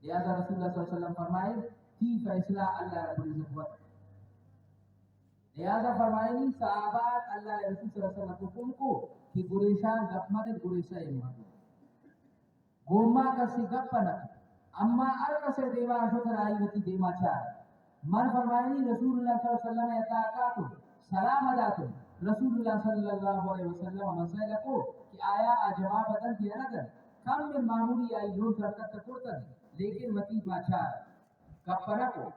لہذا رسول اللہ صلی اللہ علیہ وسلم فرمائے تی فیصلہ اللہ رب العزت وقت لہذا فرمائنی صحابات اللہ رسول صلی اللہ علیہ وسلم کو کو کہ گریشان گپمت گریشا ایمان گوما کسی گپنا اما ارکس دیوا شکر آئی وتی دیما چار من فرمائنی رسول اللہ صلی اللہ علیہ وسلم اتاکاتو سلام علیکم رسول اللہ صلی اللہ علیہ وسلم مسئلہ کو کہ آیا جواب بدن دیا نہ کر کم میں معمولی آئی لوٹ رکھتا کرتا لیکن وتی ماچار گپنا کو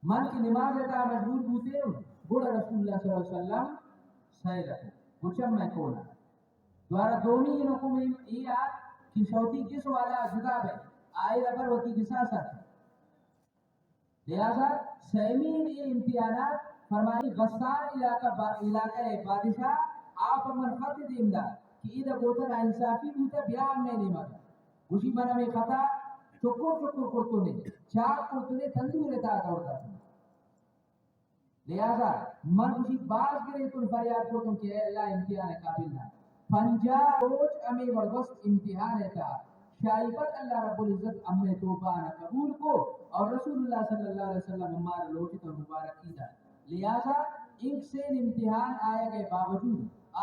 من کی نماز کا مجبور بوتے بوڑا رسول اللہ صلی اللہ علیہ وسلم سائے رکھو بچم میں کونا دوارا دومی انکو میں یہ آت کہ شوتی کس والا جداب ہے آئے ربر ہوتی کسا ساتھ لہذا سیمین یہ امتحانات فرمائی غصار علاقہ بادشاہ آپ من خط دیم دا کہ ادھا گوتن انصافی بوتا بیان میں نہیں مگا گوشی بنا میں خطا چکر کرتو نے چاک کرتو نے تندور اتا دورتا لہذا من اسی باز کرے تم فریاد کو تم کہ اے اللہ امتحان قابل نہ 50 روز امی وردست امتحان تھا شائبت اللہ رب العزت امی توبہ نہ قبول کو اور رسول اللہ صلی اللہ علیہ وسلم ہمارا لوٹی تو مبارک کی دا لہذا ایک سے امتحان آئے گئے باوجود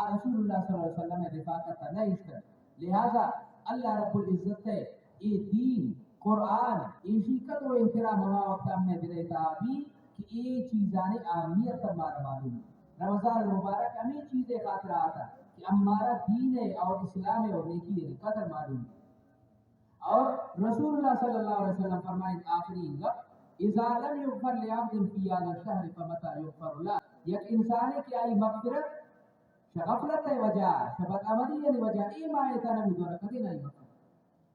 رسول اللہ صلی اللہ علیہ وسلم رفاقت نہ اشتر لہذا اللہ رب العزت ہے یہ دین قرآن ایشی قدر و احترام ہوا وقت ہم نے دلے تابی کہ یہ چیزانے اہمیت ہمارا معلوم ہے رمضان المبارک ہمیں چیزیں خاطر آتا کہ ہمارا دین ہے اور اسلام ہے اور نیکی ہے قدر معلوم ہے اور رسول اللہ صلی اللہ علیہ وسلم فرمائیں آخری گپ اذا لم یغفر لعبد فی هذا الشهر فمتى یغفر له یک انسان کی آئی مغفرت شغفلت ہے وجہ شبت عملی ہے وجہ ای مائے تانا مدورہ کدی نہیں مغفرت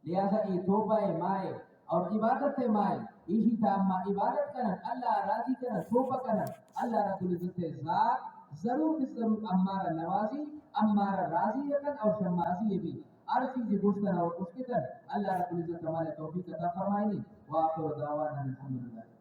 لہذا ای توبہ مائے اور عبادت مائے اسی تاما عبادت کرن اللہ راضی کرن توبہ کرن اللہ رب العزت ذات ضرور ضرور ہمارا نوازی ہمارا راضی رکن اور شمازی بھی ہر چیز گوشت اور اس کے در اللہ رب العزت ہمارے توفیق عطا فرمائے وآخر دعوانا الحمدللہ